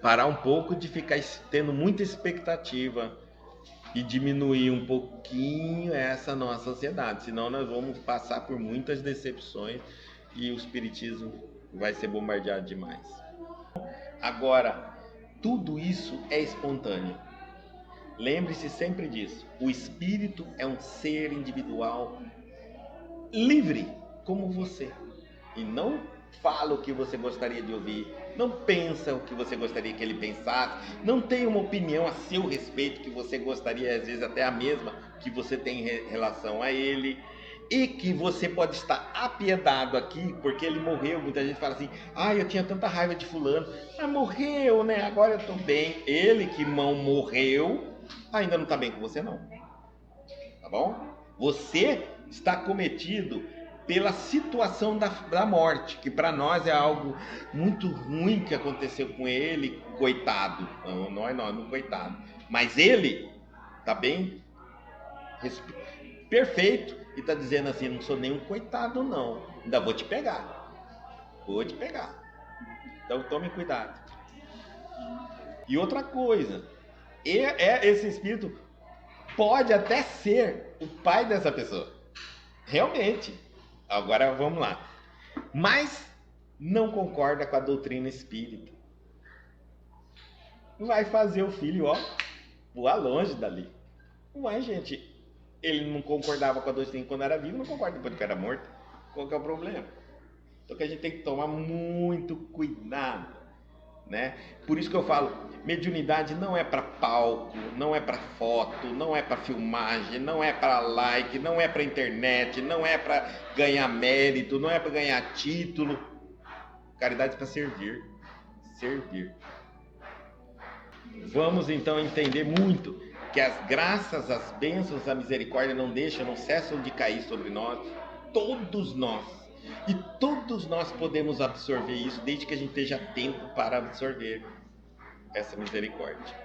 A: parar um pouco de ficar tendo muita expectativa e diminuir um pouquinho essa nossa ansiedade, senão nós vamos passar por muitas decepções e o espiritismo vai ser bombardeado demais. Agora, tudo isso é espontâneo. Lembre-se sempre disso. O espírito é um ser individual livre como você, e não fala o que você gostaria de ouvir, não pensa o que você gostaria que ele pensasse, não tem uma opinião a seu respeito que você gostaria, às vezes até a mesma que você tem em relação a ele. e que você pode estar apiedado aqui porque ele morreu. Muita gente fala assim: ah, eu tinha tanta raiva de fulano, mas morreu, né? Agora eu estou bem. Ele que não morreu ainda não está bem com você, não. Tá bom? Você está cometido pela situação da morte, que para nós é algo muito ruim que aconteceu com ele, coitado. Não, coitado. Mas ele está bem, perfeito, e está dizendo assim: não sou nenhum coitado, não. Ainda vou te pegar. Vou te pegar. Então tome cuidado. E outra coisa, esse espírito pode até ser o pai dessa pessoa. Realmente. Agora vamos lá. Mas não concorda com a doutrina espírita. Vai fazer o filho, voar longe dali. Mas, gente, ele não concordava com a doutrina quando era vivo, não concorda depois que era morto. Qual que é o problema? Então que a gente tem que tomar muito cuidado, né? Por isso que eu falo, mediunidade não é para palco, não é para foto, não é para filmagem, não é para like, não é para internet, não é para ganhar mérito, não é para ganhar título. Caridade é para servir. Vamos então entender muito que as graças, as bênçãos, a misericórdia não cessam de cair sobre nós, todos nós. E todos nós podemos absorver isso, desde que a gente esteja atento para absorver essa misericórdia.